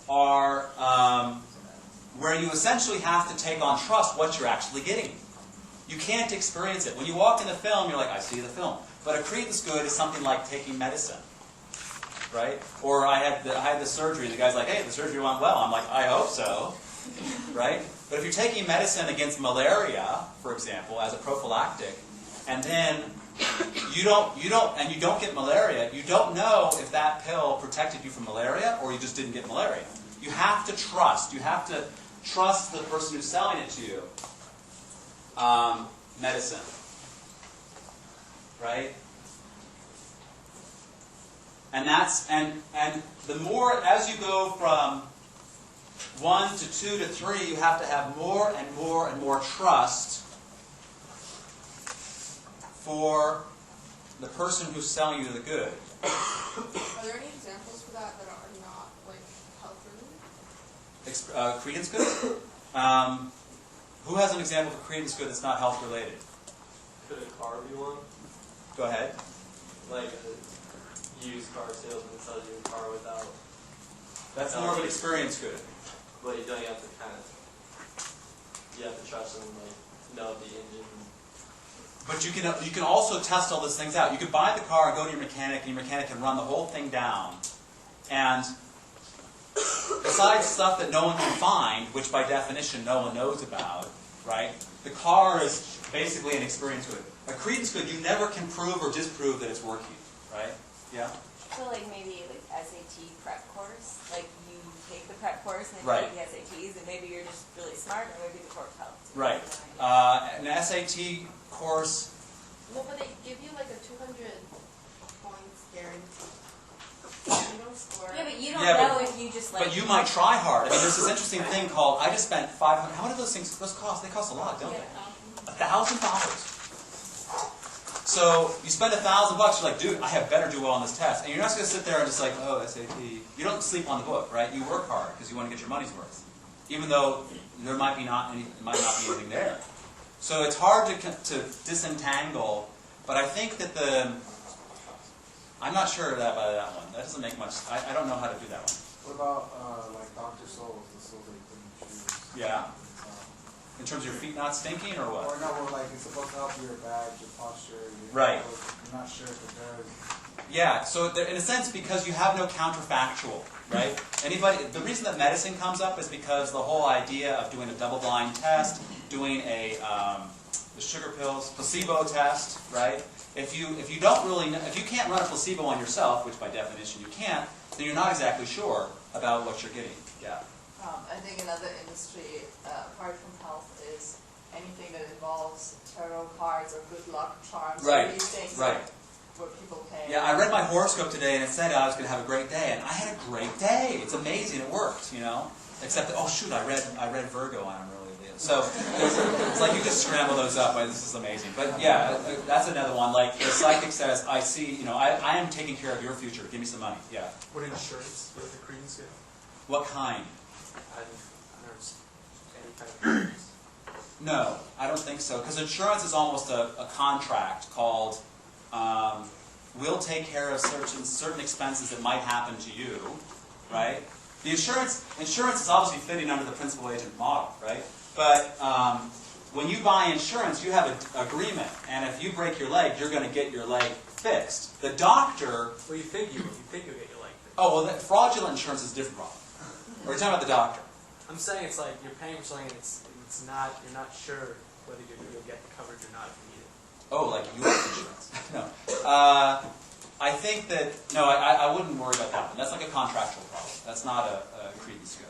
are where you essentially have to take on trust what you're actually getting. You can't experience it. When you walk in the film, you're like, I see the film. But a credence good is something like taking medicine, right? Or I had the surgery, and the guy's like, hey, the surgery went well. I'm like, I hope so, right? But if you're taking medicine against malaria, for example, as a prophylactic, and then you don't get malaria, you don't know if that pill protected you from malaria or you just didn't get malaria. You have to trust. You have to trust the person who's selling it to you. Medicine, right? And that's and the more as you go from 1 to 2 to 3, you have to have more and more and more trust for the person who's selling you the good. Are there any examples for that are not like health related? Credence good? Who has an example of a credence good that's not health related? Could a car be one? Go ahead. Like a used car salesman sells you a car without. That's more of an experience good. But you don't have to you have to trust them, like, know the engine But you can also test all those things out. You can buy the car and go to your mechanic, and your mechanic can run the whole thing down. And besides stuff that no one can find, which by definition no one knows about, right? The car is basically an experience with it. A Creedence good, you never can prove or disprove that it's working, right? Yeah? So like maybe like SAT prep course, like you take the prep course and then Right. you take the SATs, and maybe you're just really smart, or maybe the course helps. Right. An SAT course, No, but they give you like a 200 points guarantee. You don't score. Yeah, but you don't Yeah, know but- if you just like. but you might try hard. I mean, there's this interesting thing called, I just spent $500, how much do those things cost? They cost a lot, don't they? $1,000. So you spend $1,000, you're like, dude, I had better do well on this test. And you're not just going to sit there and just like, oh, SAT. You don't sleep on the book, right? You work hard because you want to get your money's worth. Even though there might not be anything there. So it's hard to disentangle, but I think that I'm not sure about that one. That doesn't make much, I don't know how to do that one. What about like Dr. Souls, the soles that you put in your shoes? Yeah. In terms of your feet not stinking or what? Or no, well, like it's supposed to help your back, your posture. Right. You're not sure if it does. Yeah, so in a sense, because you have no counterfactual, right? The reason that medicine comes up is because the whole idea of doing a double-blind test, doing the sugar pills, placebo test, right? If you don't really know, if you can't run a placebo on yourself, which by definition you can't, then you're not exactly sure about what you're getting. Yeah. I think another industry, apart from health, is anything that involves tarot cards or good luck charms. Right, Or these things right. where people pay. Yeah, I read my horoscope today and it said I was going to have a great day, and I had a great day. It's amazing. It worked, you know. Except that, oh shoot, I read Virgo and I'm really Leo. So it's like you just scramble those up. This is amazing. But yeah, that's another one. Like the psychic says, I see, you know, I am taking care of your future. Give me some money. Yeah. Would insurance go with the Creedence good? What kind? I've never seen any kind of insurance. No, I don't think so. Because insurance is almost a contract called, we'll take care of certain expenses that might happen to you, right? The insurance is obviously fitting under the principal agent model, right? But when you buy insurance, you have an agreement, and if you break your leg, you're going to get your leg fixed. The doctor. Well, you think you'll get your leg fixed. Oh well, fraudulent insurance is a different problem. We're talking about the doctor. I'm saying it's like you're paying for something and it's not, you're not sure whether you'll get coverage or not if you need it. Oh, like U.S. insurance? No. I think that no, I wouldn't worry about that one. That's like a contractual problem. That's not a Creedence good.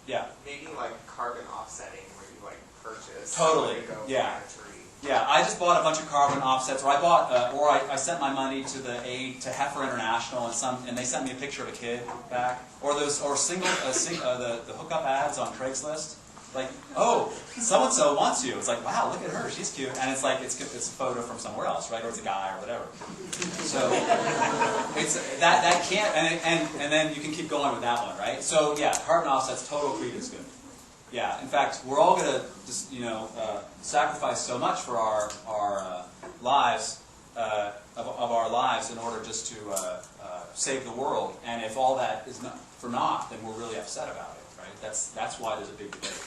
Yeah. Maybe like carbon offsetting, where you like purchase. Totally. You go Yeah. plant a tree. Yeah, I just bought a bunch of carbon offsets, or I sent my money to the aid to Heifer International, and they sent me a picture of a kid back, or the hookup ads on Craigslist, like, oh, so and so wants you. It's like, wow, look at her, she's cute, and it's like it's a photo from somewhere else, right, or it's a guy or whatever. So it's that can't, and then you can keep going with that one, right? So yeah, carbon offsets, total Creedence good. Yeah, in fact, we're all going to just, sacrifice so much for our lives, of our lives in order just to save the world. And if all that is not for naught, then we're really upset about it, right? That's why there's a big debate.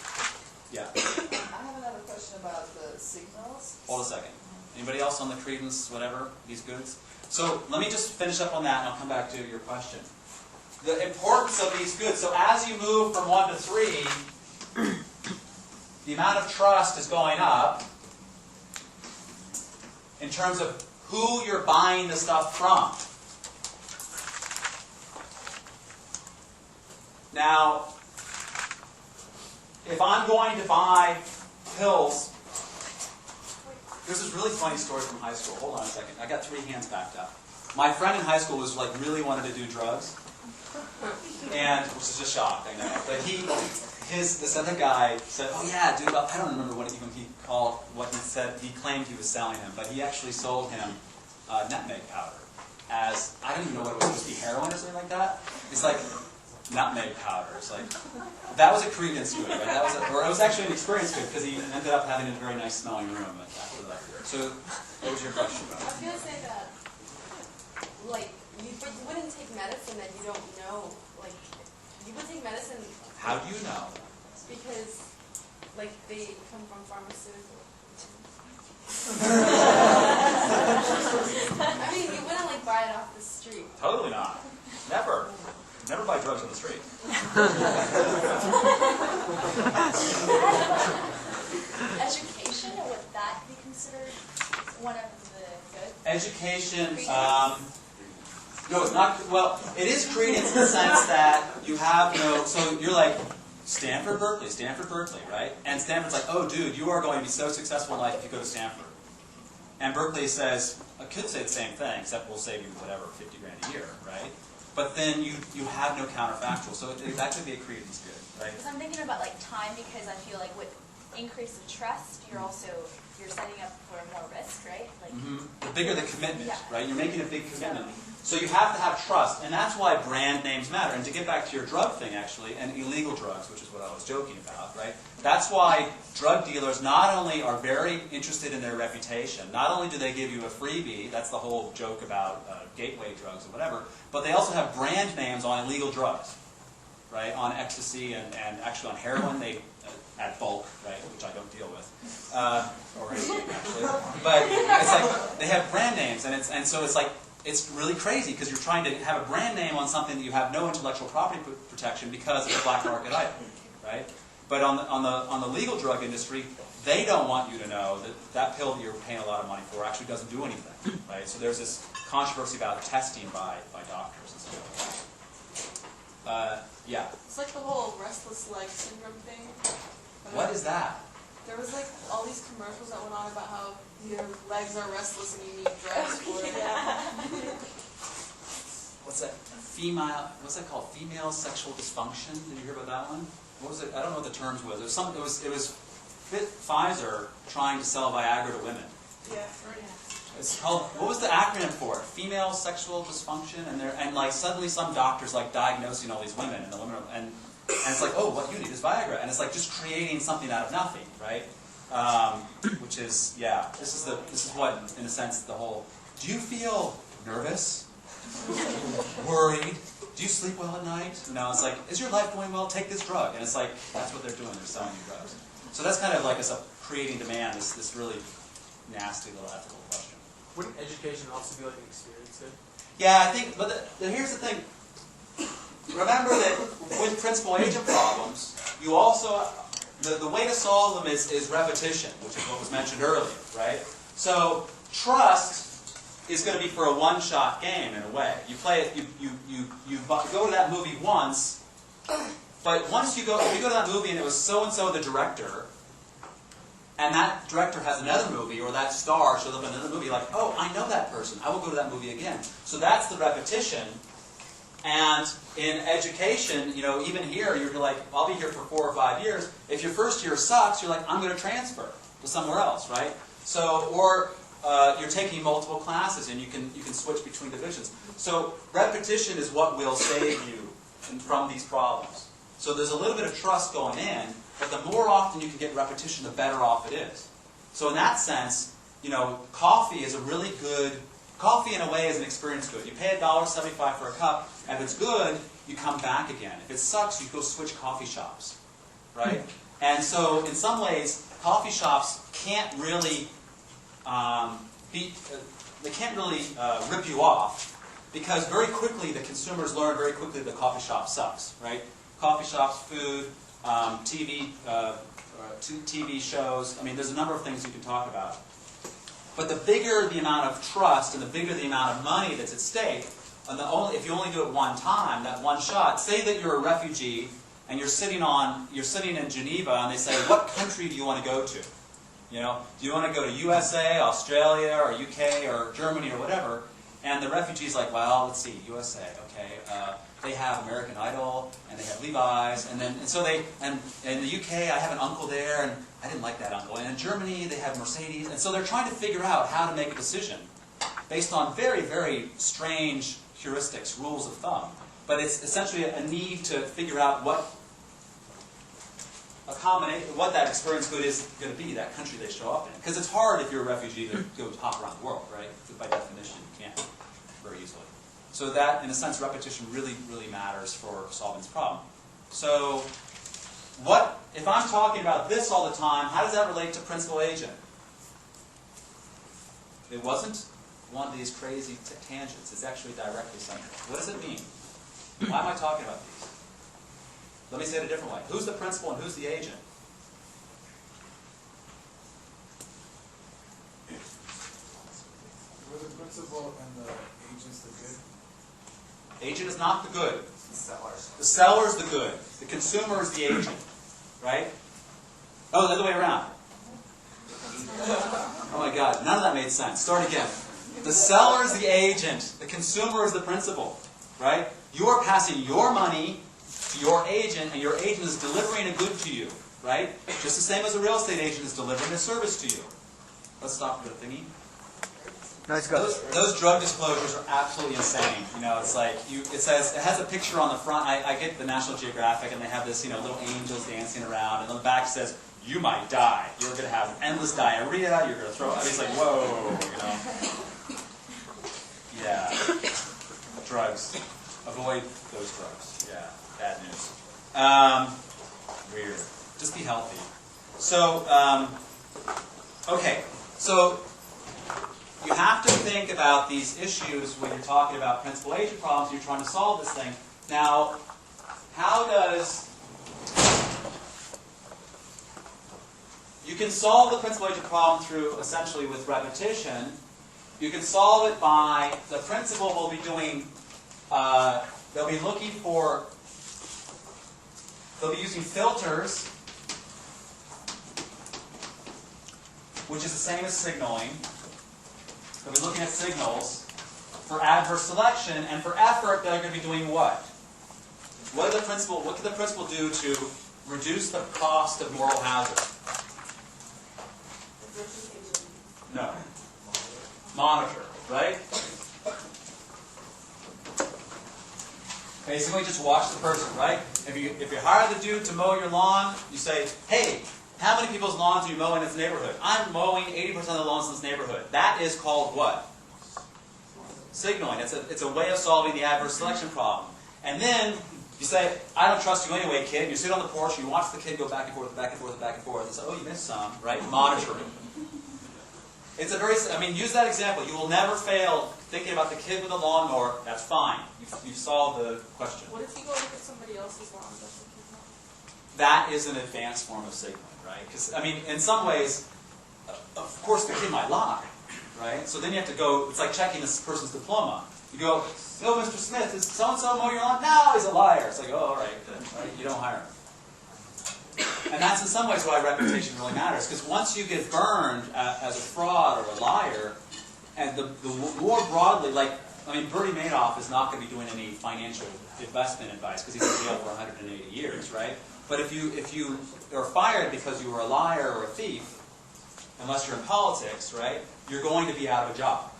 Yeah. I have another question about the signals. Hold a second. Anybody else on the Creedence, whatever, these goods? So let me just finish up on that, and I'll come back to your question. The importance of these goods. So as you move from 1 to 3, the amount of trust is going up in terms of who you're buying the stuff from. Now, if I'm going to buy pills, there's this really funny story from high school. Hold on a second. I got 3 hands backed up. My friend in high school was like really wanted to do drugs, and which is a shock, I know. But this other guy said, "Oh yeah, dude." I don't remember what he called what he said. He claimed he was selling him, but he actually sold him nutmeg powder. As I don't even know what it was supposed to be, heroin or something like that. It's like nutmeg powder. It's like that was a Creedence good, right? Or it was actually an experience good because he ended up having a very nice smelling room after that. So, what was your question about? I was gonna say that, like, you wouldn't take medicine that you don't know. Like, you would take medicine. How do you know? Because, like, they come from pharmaceutical. I mean, you wouldn't like buy it off the street. Totally not. Never. Never buy drugs on the street. Education, or would that be considered one of the good? Education, no, it's not, well, it is credence in the sense that you have no, so you're like, Stanford, Berkeley, right? And Stanford's like, oh, dude, you are going to be so successful in life if you go to Stanford. And Berkeley says, I could say the same thing, except we'll save you whatever, 50 grand a year, right? But then you have no counterfactual, so that could be a credence good, right? Because I'm thinking about like time, because I feel like with increase of trust, you're setting up for more risk, right? Like, The bigger the commitment, Yeah. right? You're making a big commitment. So you have to have trust, and that's why brand names matter. And to get back to your drug thing, actually, and illegal drugs, which is what I was joking about, right? That's why drug dealers not only are very interested in their reputation, not only do they give you a freebie, that's the whole joke about gateway drugs or whatever, but they also have brand names on illegal drugs, right? On ecstasy and actually on heroin, they at bulk, right, which I don't deal with, or anything actually. But it's like they have brand names, and so it's like it's really crazy because you're trying to have a brand name on something that you have no intellectual property protection because it's a black market item, right? But on the legal drug industry, they don't want you to know that that pill that you're paying a lot of money for actually doesn't do anything, right? So there's this controversy about testing by doctors and stuff. Yeah. It's like the whole restless leg syndrome thing. What is that? There was like all these commercials that went on about how your legs are restless and you need drugs for it. What's that? What's that called? Female sexual dysfunction. Did you hear about that one? What was it? I don't know what the terms was. It was Pfizer trying to sell Viagra to women. Yeah. It's called, what was the acronym for it? Female sexual dysfunction, and like suddenly some doctors like diagnosing all these women, and the women and it's like, oh, what you need is Viagra, and it's like just creating something out of nothing, right? Which is, yeah, this is what, in a sense, the whole. Do you feel nervous, worried? Do you sleep well at night? No, it's like, is your life going well? Take this drug, and it's like that's what they're doing. They're selling you drugs. So that's kind of like creating demand. This really nasty little ethical question. Wouldn't education also be like an experience good? Yeah, I think, but here's the thing. Remember that with principal agent problems, you also, the way to solve them is repetition, which is what was mentioned earlier, right? So trust is going to be for a one-shot game in a way. You play it, you go to that movie once, but once if you go to that movie and it was so-and-so the director, and that director has another movie, or that star shows up in another movie, like, oh, I know that person, I will go to that movie again. So that's the repetition. And in education, even here, you're like, I'll be here for 4 or 5 years. If your first year sucks, you're like, I'm going to transfer to somewhere else, right? So, or you're taking multiple classes, and you can switch between divisions. So repetition is what will save you from these problems. So there's a little bit of trust going in, but the more often you can get repetition, the better off it is. So in that sense, coffee is a really good. Coffee, in a way, is an experience good. You pay $1.75 for a cup, and if it's good, you come back again. If it sucks, you go switch coffee shops, right? And so, in some ways, coffee shops can't really rip you off, because very quickly the consumers learn very quickly the coffee shop sucks, right? Coffee shops, food, TV shows. I mean, there's a number of things you can talk about. But the bigger the amount of trust and the bigger the amount of money that's at stake, and if you only do it one time, that one shot, say that you're a refugee and you're sitting in Geneva and they say, what country do you want to go to? Do you want to go to USA, Australia, or UK, or Germany, or whatever? And the refugee's like, well, let's see, USA, okay. They have American Idol, and they have Levi's, and in the UK, I have an uncle there, and I didn't like that uncle. And in Germany, they have Mercedes, and so they're trying to figure out how to make a decision based on very, very strange heuristics, rules of thumb. But it's essentially a need to figure out what that experience good is going to be, that country they show up in. Because it's hard if you're a refugee to go hop around the world, right? By definition, you can't very easily. So that, in a sense, repetition really, really matters for solving this problem. So if I'm talking about this all the time, how does that relate to principal agent? It wasn't one of these crazy tangents. It's actually directly central. What does it mean? Why am I talking about these? Let me say it a different way. Who's the principal and who's the agent? Were the principal and the agents the good? Agent is not the good. Sellers. The seller is the good. The consumer is the agent. Right? Oh, the other way around. Oh my God, none of that made sense. Start again. The seller is the agent. The consumer is the principal. Right? You are passing your money to your agent, and your agent is delivering a good to you. Right? Just the same as a real estate agent is delivering a service to you. Let's stop the thingy. Nice go. Those drug disclosures are absolutely insane. You know, it's like it has a picture on the front. I get the National Geographic, and they have this little angels dancing around, and on the back it says, "You might die. You're going to have endless diarrhea. You're going to throw." I mean, it's like, whoa, Yeah, drugs. Avoid those drugs. Yeah, bad news. Weird. Just be healthy. So, okay, so. You have to think about these issues when you're talking about principal-agent problems. You're trying to solve this thing. Now, how does... You can solve the principal-agent problem through, essentially, with repetition. You can solve it by... The principal will be doing... they'll be looking for... They'll be using filters, which is the same as signaling. They'll be looking at signals for adverse selection, and for effort, they're going to be doing what? What can the principal do to reduce the cost of moral hazard? No. Monitor, right? Basically, just watch the person, right? If you hire the dude to mow your lawn, you say, "Hey, how many people's lawns do you mow in this neighborhood?" "I'm mowing 80% of the lawns in this neighborhood." That is called what? Signaling. It's a way of solving the adverse selection problem. And then you say, "I don't trust you anyway, kid." You sit on the porch and you watch the kid go back and forth, back and forth, back and forth. And say, "Oh, you missed some," right? Monitoring. It's a very, use that example. You will never fail thinking about the kid with the lawnmower. That's fine. You've solved the question. What if you go look at somebody else's lawn? Does the kid know? That is an advanced form of signaling, right? Because, I mean, in some ways, of course the kid might lie, right? So then you have to go, it's like checking this person's diploma. You go, "No, Mr. Smith, is so-and-so mow your lawn?" "No, he's a liar." It's like, oh, all right, good. Right? You don't hire him. And that's in some ways why reputation really matters. Because once you get burned as a fraud or a liar, and the more broadly, Bernie Madoff is not going to be doing any financial investment advice because he's in jail for 180 years, right? But if you are fired because you were a liar or a thief, unless you're in politics, right, you're going to be out of a job.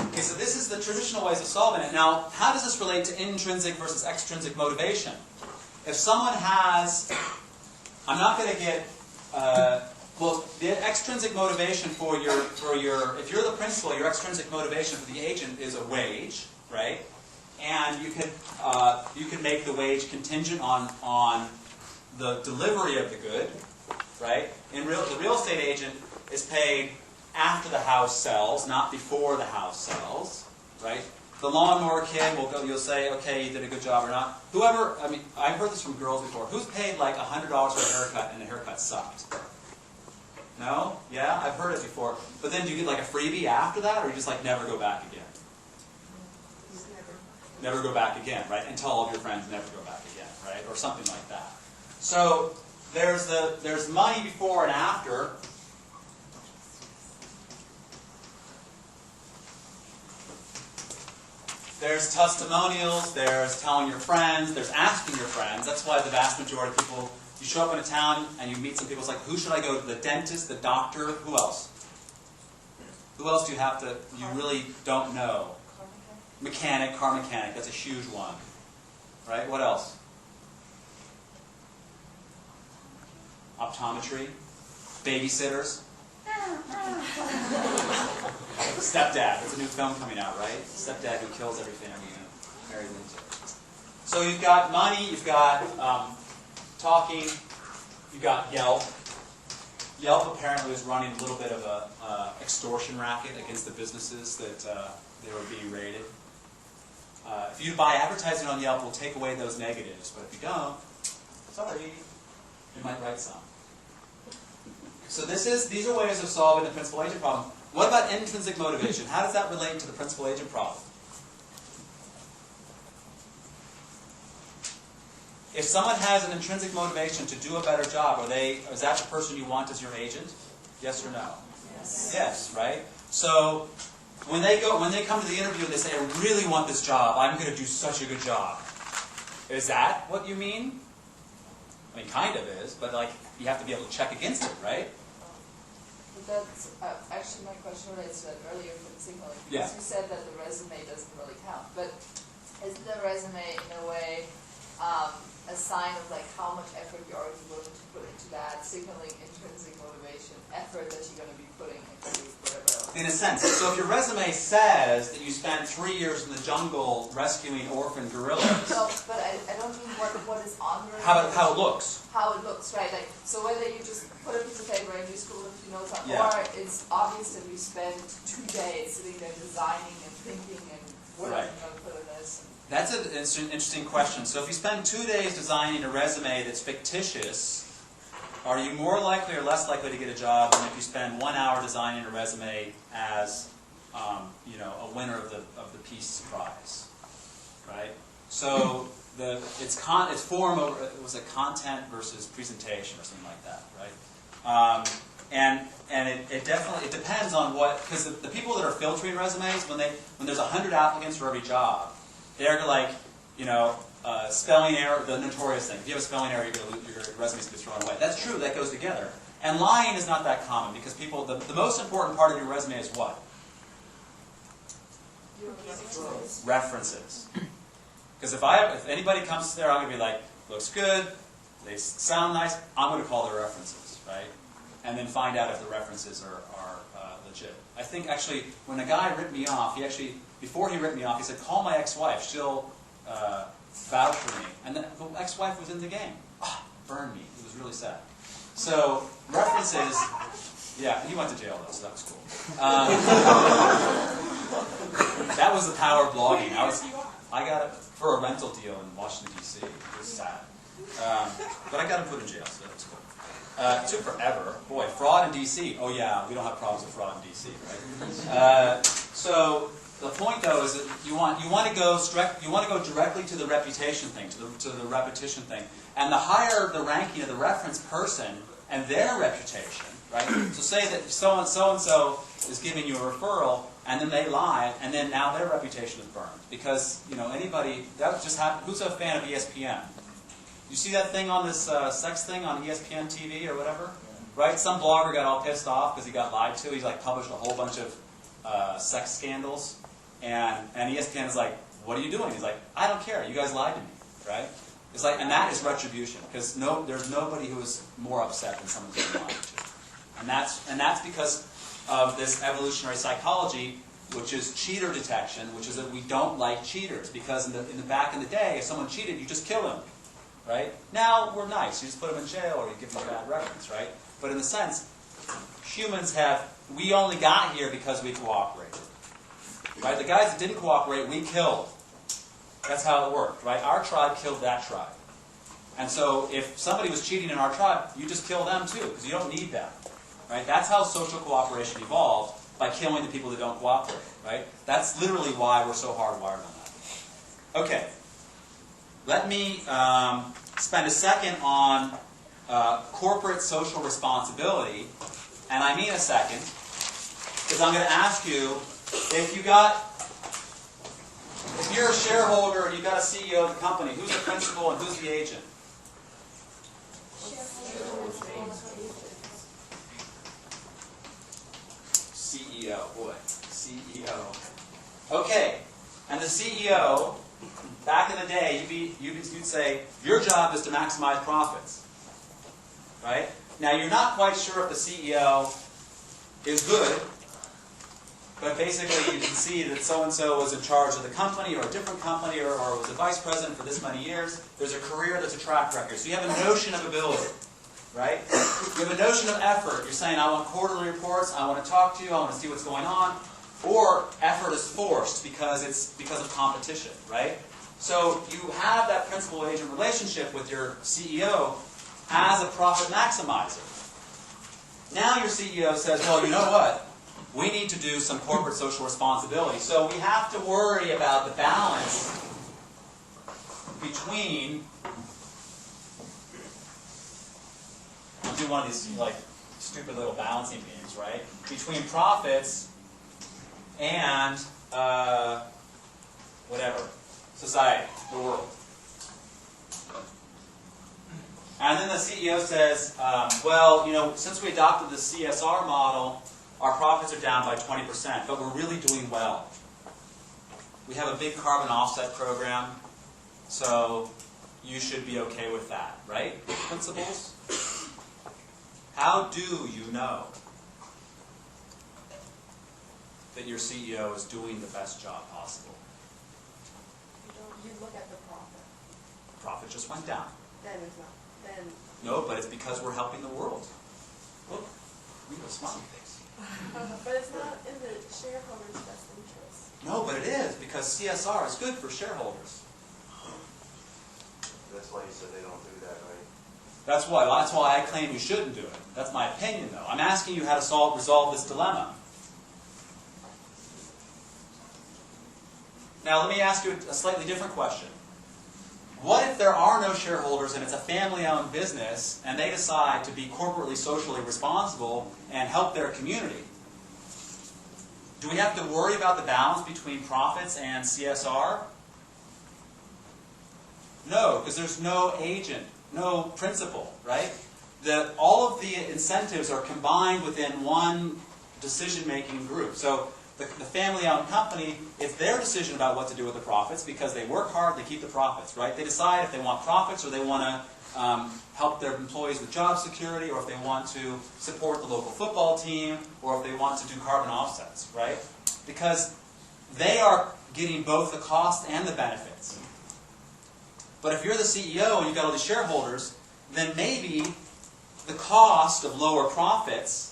Okay, so this is the traditional ways of solving it. Now, how does this relate to intrinsic versus extrinsic motivation? If someone has, I'm not going to get, the extrinsic motivation if you're the principal, your extrinsic motivation for the agent is a wage, right? And you can make the wage contingent on the delivery of the good, right? The real estate agent is paid after the house sells, not before the house sells, right? The lawnmower kid you'll say, "Okay, you did a good job," or not. Whoever, I've heard this from girls before. Who's paid like $100 for a haircut and the haircut sucked? No? Yeah, I've heard it before. But then do you get like a freebie after that, or you just like never go back again? Never go back again, right? And tell all of your friends never go back again, right? Or something like that. So there's money before and after. There's testimonials, there's telling your friends, there's asking your friends. That's why the vast majority of people, you show up in a town and you meet some people, it's like, who should I go to? The dentist, the doctor, who else? Who else do you really don't know? Mechanic, car mechanic, that's a huge one. Right, what else? Optometry, babysitters. Stepdad. There's a new film coming out, right? Stepdad who kills every family he married into. So you've got money, you've got talking, you've got Yelp, Yelp apparently was running a little bit of a extortion racket against the businesses that they were being rated. If you buy advertising on Yelp, we'll take away those negatives, but if you don't, sorry, you might write some. So these are ways of solving the principal agent problem. What about intrinsic motivation? How does that relate to the principal agent problem? If someone has an intrinsic motivation to do a better job, is that the person you want as your agent? Yes or no? Yes. Yes, right? So when they come to the interview and they say, I really want this job, I'm going to do such a good job. Is that what you mean? I mean, kind of is, but like you have to be able to check against it, right? But that's actually my question relates to that earlier for the signaling. Yeah. Because you said that the resume doesn't really count, but isn't the resume in a way a sign of like how much effort you're already willing to put into that, signaling intrinsic motivation, effort that you're going to be putting into whatever else? In a sense. So if your resume says that you spent 3 years in the jungle rescuing orphan gorillas. No, but I don't mean what is on the resume. How it looks. How it looks, right? Like, so whether you just put a piece of paper and you scribble a few notes on, Yeah. or it's obvious that you spent 2 days sitting there designing and thinking and what Right. I'm going to put in this. That's an interesting question. So if you spend 2 days designing a resume that's fictitious, are you more likely or less likely to get a job than if you spend 1 hour designing a resume as, a winner of the Peace Prize, right? So it's form over, it was a content versus presentation or something like that, right? And it definitely depends on what, because the people that are filtering resumes, when there's 100 applicants for every job, they're like, spelling error, the notorious thing. If you have a spelling error, your resume's going to be thrown away. That's true, that goes together. And lying is not that common because people, the most important part of your resume is what? References. Because if anybody comes there, I'm going to be like, looks good, they sound nice, I'm going to call their references, right? And then find out if the references are legit. I think actually, when a guy ripped me off, before he ripped me off, he said, call my ex-wife, she'll vouch for me. And the ex-wife was in the game. Ah, burned me. It was really sad. So, references, yeah, he went to jail though, so that was cool. That was the power of blogging. I got it for a rental deal in Washington, D.C. It was sad. But I got him put in jail, so that was cool. It took forever. Boy, fraud in D.C. Oh yeah, we don't have problems with fraud in D.C., right? So the point though is that you want to go directly to the reputation thing, to the repetition thing, and the higher the ranking of the reference person and their reputation, right? So say that so and so is giving you a referral, and then they lie, and then now their reputation is burned because anybody that just happened. Who's a fan of ESPN? You see that thing on this sex thing on ESPN TV or whatever? Right? Some blogger got all pissed off because he got lied to. He's like published a whole bunch of sex scandals. And ESPN is like, what are you doing? He's like, I don't care. You guys lied to me. Right? It's like, and that is retribution. Because there's nobody who is more upset than someone being lied to. And that's because of this evolutionary psychology, which is cheater detection, which is that we don't like cheaters. Because in the back in the day, if someone cheated, you just kill him. Right? Now we're nice. You just put them in jail or you give them a bad reference, right? But in a sense, we only got here because we cooperated. Right? The guys that didn't cooperate, we killed. That's how it worked, right? Our tribe killed that tribe. And so if somebody was cheating in our tribe, you just kill them too, because you don't need them. Right? That's how social cooperation evolved, by killing the people that don't cooperate. Right? That's literally why we're so hardwired on that. Okay. Let me spend a second on corporate social responsibility, and I mean a second, because I'm going to ask you, if you're a shareholder and you've got a CEO of the company, who's the principal and who's the agent? CEO, boy, CEO. Okay, and the CEO, back in the day, you'd say, your job is to maximize profits. Right? Now, you're not quite sure if the CEO is good, but basically you can see that so-and-so was in charge of the company or a different company or was a vice president for this many years. There's a career, there's a track record. So you have a notion of ability. right? You have a notion of effort. You're saying, I want quarterly reports, I want to talk to you, I want to see what's going on. Or effort is forced because of competition, right? So you have that principal-agent relationship with your CEO as a profit maximizer. Now your CEO says, well, you know what? We need to do some corporate social responsibility. So we have to worry about the balance between, I'll do one of these like stupid little balancing beams, right? Between profits and whatever, society, the world. And then the CEO says, well, you know, since we adopted the CSR model, our profits are down by 20%, but we're really doing well. We have a big carbon offset program, so you should be okay with that, right? Principles? How do you know that your CEO is doing the best job possible? You look at the profit. Profit just went down. Then it's not. Then. No, but it's because we're helping the world. Look, we have smart things. But it's not in the shareholders' best interest. No, but it is, because CSR is good for shareholders. That's why you said they don't do that, right? That's why I claim you shouldn't do it. That's my opinion, though. I'm asking you how to resolve this dilemma. Now, let me ask you a slightly different question. What if there are no shareholders and it's a family-owned business and they decide to be corporately socially responsible and help their community? Do we have to worry about the balance between profits and CSR? No, because there's no agent, no principal, right? All of the incentives are combined within one decision-making group. So the family-owned company, it's their decision about what to do with the profits because they work hard, they keep the profits, right? They decide if they want profits or they want to help their employees with job security, or if they want to support the local football team, or if they want to do carbon offsets, right? Because they are getting both the cost and the benefits. But if you're the CEO and you've got all these shareholders, then maybe the cost of lower profits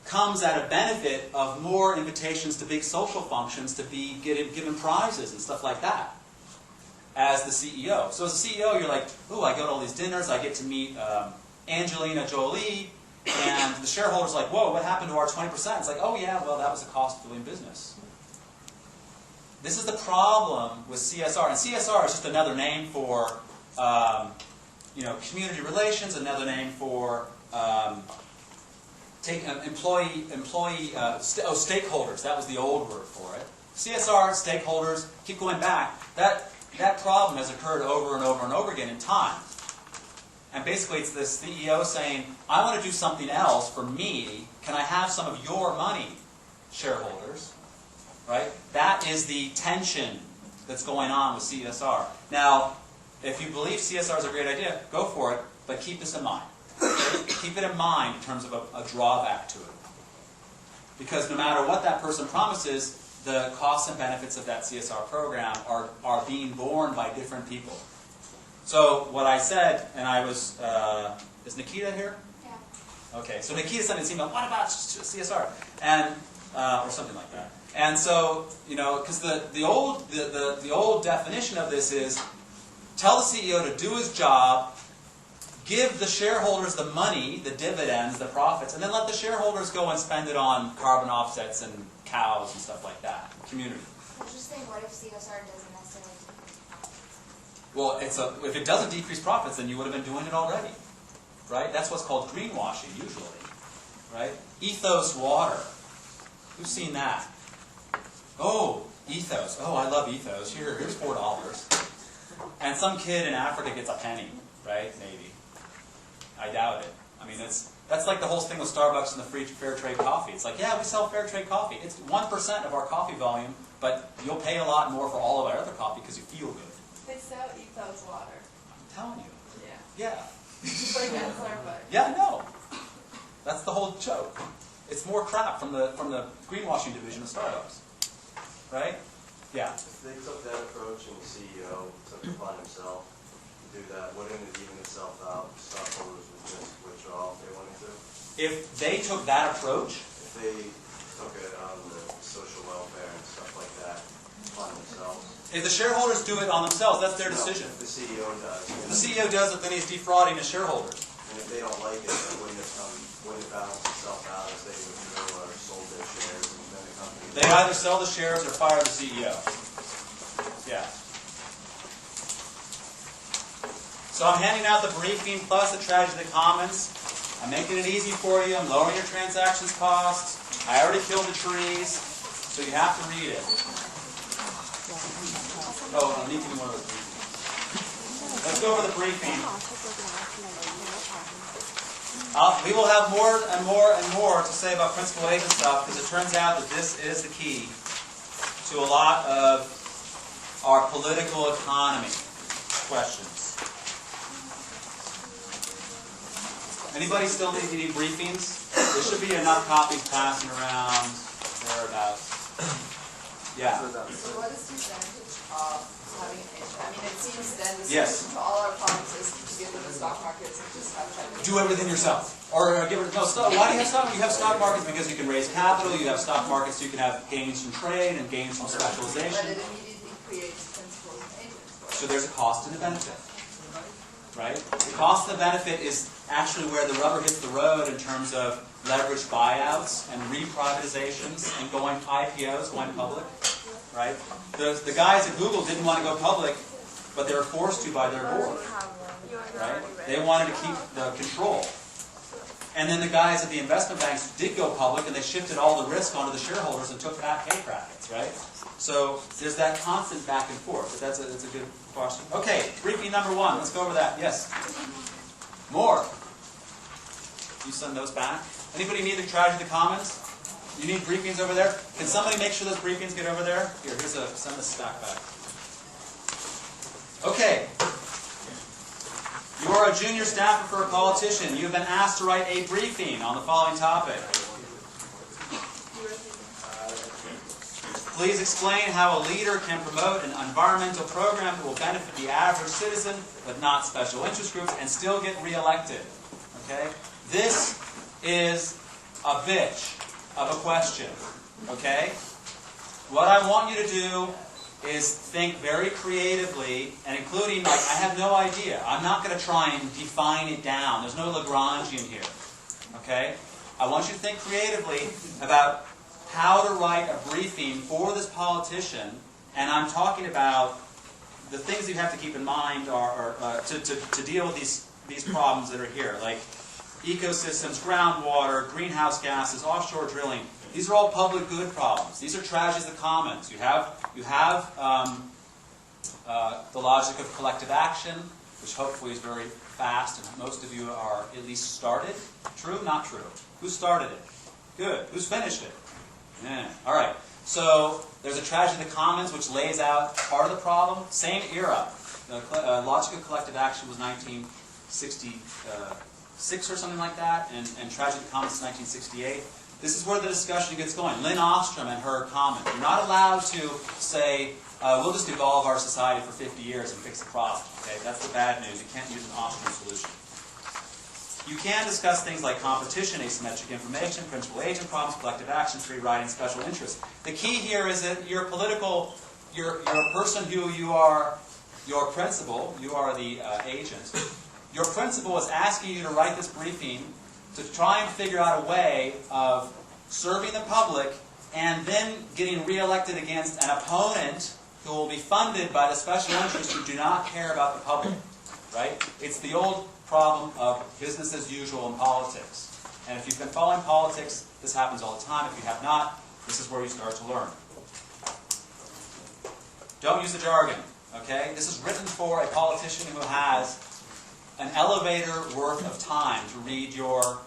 comes at a benefit of more invitations to big social functions to be given prizes and stuff like that as the CEO. So as a CEO, you're like, ooh, I go to all these dinners, I get to meet Angelina Jolie, and the shareholders are like, whoa, what happened to our 20%? It's like, oh yeah, well, that was the cost of doing business. This is the problem with CSR. And CSR is just another name for community relations, another name for stakeholders. That was the old word for it. CSR, stakeholders, keep going back. That problem has occurred over and over and over again in time. And basically it's the CEO saying, I want to do something else for me. Can I have some of your money, shareholders? Right? That is the tension that's going on with CSR. Now, if you believe CSR is a great idea, go for it, but keep this in mind. Keep it in mind in terms of a drawback to it. Because no matter what that person promises, the costs and benefits of that CSR program are being borne by different people. So what I said, and I was, is Nikita here? Yeah. Okay, so Nikita sent an email, what about CSR? And, or something like that. And so, because the old definition of this is, tell the CEO to do his job, give the shareholders the money, the dividends, the profits, and then let the shareholders go and spend it on carbon offsets and cows and stuff like that, community. I was just saying, what if CSR doesn't necessarily decrease? Well, if it doesn't decrease profits, then you would have been doing it already, right? That's what's called greenwashing, usually, right? Ethos water. Who's seen that? Oh, Ethos. Oh, I love Ethos. Here's $4. And some kid in Africa gets a penny, right? Maybe. I doubt it. I mean, that's like the whole thing with Starbucks and the free fair trade coffee. It's like, yeah, we sell fair trade coffee. It's 1% of our coffee volume, but you'll pay a lot more for all of our other coffee because you feel good. They sell Ethos water. I'm telling you. Yeah. Yeah. Like at Starbucks. Yeah, I know. That's the whole joke. It's more crap from the greenwashing division of Starbucks. Right? Yeah. If they took that approach and the CEO took it upon himself to do that, wouldn't it even itself out? Stockholders would just if they took that approach, If they took it on the social welfare and stuff like that on themselves. if the shareholders do it on themselves, that's their No, decision. if the CEO does. If the CEO does it, then he's defrauding his shareholders. And if they don't like it, then wouldn't it balance itself out as they withdrew or sold their shares and then the company? They either sell the shares or fire the CEO. Yeah. So I'm handing out the briefing plus the tragedy of the commons. I'm making it easy for you. I'm lowering your transactions costs. I already killed the trees, so you have to read it. Oh, I need to do one of those briefings. Let's go over the briefing. We will have more and more and more to say about principal agent stuff because it turns out that this is the key to a lot of our political economy questions. Anybody still need any briefings? There should be enough copies passing around thereabouts. Yeah. So what is the advantage of having an agent? I mean, it seems then the Yes. solution to all our problems is to get rid of the stock markets and just have China. Do everything yourself. Or give it, no, why do you have stock? You have stock markets because you can raise capital. You have stock markets so you can have gains from trade and gains from But specialization. it immediately creates principals and agents. So there's a cost and a benefit. Right? The cost and the benefit is actually where the rubber hits the road in terms of leveraged buyouts and reprivatizations and going IPOs, going public. Right? The guys at Google didn't want to go public, but they were forced to by their board. Right? They wanted to keep the control. And then the guys at the investment banks did go public, and they shifted all the risk onto the shareholders and took fat pay brackets, right? So there's that constant back and forth. But that's a good question. Okay, briefing number 1. Let's go over that. Yes. More. You send those back. Anybody need the tragedy of the commons? You need briefings over there? Can somebody make sure those briefings get over there? Send this stack back. Okay. You are a junior staffer for a politician. You have been asked to write a briefing on the following topic. Please explain how a leader can promote an environmental program that will benefit the average citizen, but not special interest groups, and still get reelected. Okay? This is a bitch of a question. Okay? What I want you to do is think very creatively, and including, like, I have no idea. I'm not going to try and define it down. There's no Lagrangian here. Okay? I want you to think creatively about how to write a briefing for this politician, and I'm talking about the things you have to keep in mind are to deal with these problems that are here, like ecosystems, groundwater, greenhouse gases, offshore drilling. These are all public good problems. These are tragedies of the commons. You have the logic of collective action, which hopefully is very fast, and most of you are at least started. True? Not true? Who started it? Good. Who's finished it? Yeah. All right. So there's a tragedy of the commons, which lays out part of the problem. Same era. The logic of collective action was 1966 or something like that, and tragedy of the commons is 1968. This is where the discussion gets going. Lynn Ostrom and her comment. You're not allowed to say, we'll just evolve our society for 50 years and fix the problem. Okay? That's the bad news. You can't use an Ostrom solution. You can discuss things like competition, asymmetric information, principal agent problems, collective action, free riding, special interests. The key here is that you're a person who you are your principal, you are the agent. Your principal is asking you to write this briefing to try and figure out a way of serving the public and then getting reelected against an opponent who will be funded by the special interests who do not care about the public. Right? It's the old problem of business as usual in politics. And if you've been following politics, this happens all the time. If you have not, this is where you start to learn. Don't use the jargon. Okay? This is written for a politician who has an elevator worth of time to read your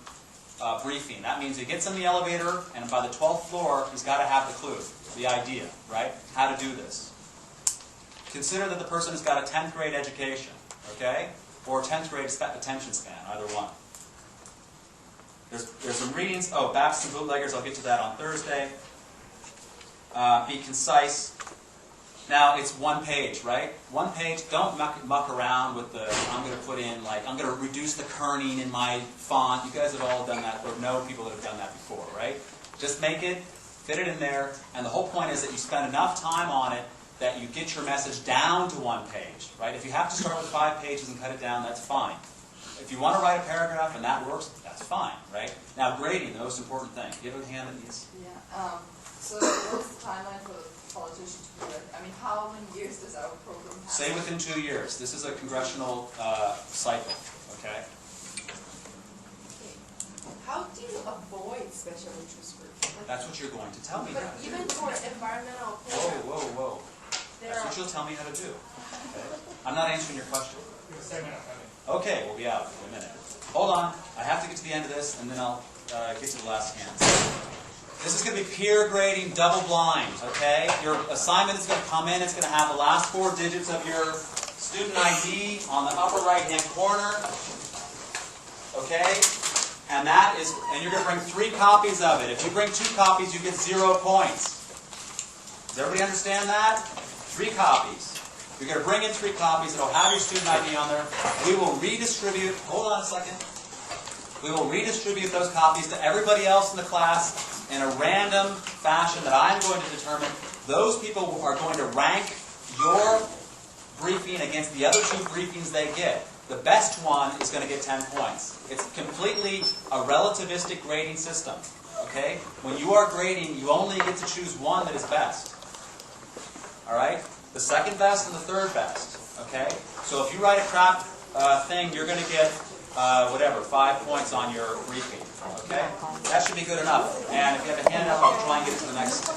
briefing. That means he gets in the elevator, and by the 12th floor, he's got to have the clue, the idea, right? How to do this. Consider that the person has got a 10th grade education, okay? Or 10th grade attention span, either one. There's some readings. Oh, Baptists and bootleggers, I'll get to that on Thursday. Be concise. Now, it's one page, right? One page, don't muck around with the, I'm going to put in, like, I'm going to reduce the kerning in my font. You guys have all done that, or know people that have done that before, right? Just make it, fit it in there, and the whole point is that you spend enough time on it that you get your message down to one page, right? If you have to start with 5 pages and cut it down, that's fine. If you want to write a paragraph and that works, that's fine, right? Now, grading, the most important thing. Do you have a hand that needs? Yeah, so what's the timeline for the politician to do it? I mean, how many years does our program have? Say within 2 years. This is a congressional cycle, okay? How do you avoid special interest groups? Like, That's what you're going to tell me but now. even for environmental Whoa, programs, whoa, whoa. there That's are, what you'll tell me how to do. Okay? I'm not answering your question. Okay, we'll be out in a minute. Hold on. I have to get to the end of this, and then I'll get to the last hand. This is going to be peer grading double blind, okay? Your assignment is going to come in. It's going to have the last 4 digits of your student ID on the upper right-hand corner, okay? And that is, and you're going to bring 3 copies of it. If you bring 2 copies, you get 0 points. Does everybody understand that? 3 copies. You're going to bring in 3 copies. It'll have your student ID on there. We will redistribute, hold on a second. We will redistribute those copies to everybody else in the class in a random fashion that I'm going to determine. Those people are going to rank your briefing against the other 2 briefings they get. The best one is going to get 10 points. It's completely a relativistic grading system. Okay? When you are grading, you only get to choose one that is best. Alright? The second best and the third best. Okay? So if you write a crap thing, you're going to get, 5 points on your briefing. Okay? That should be good enough. And if you have a handout, I'll try and get to the next.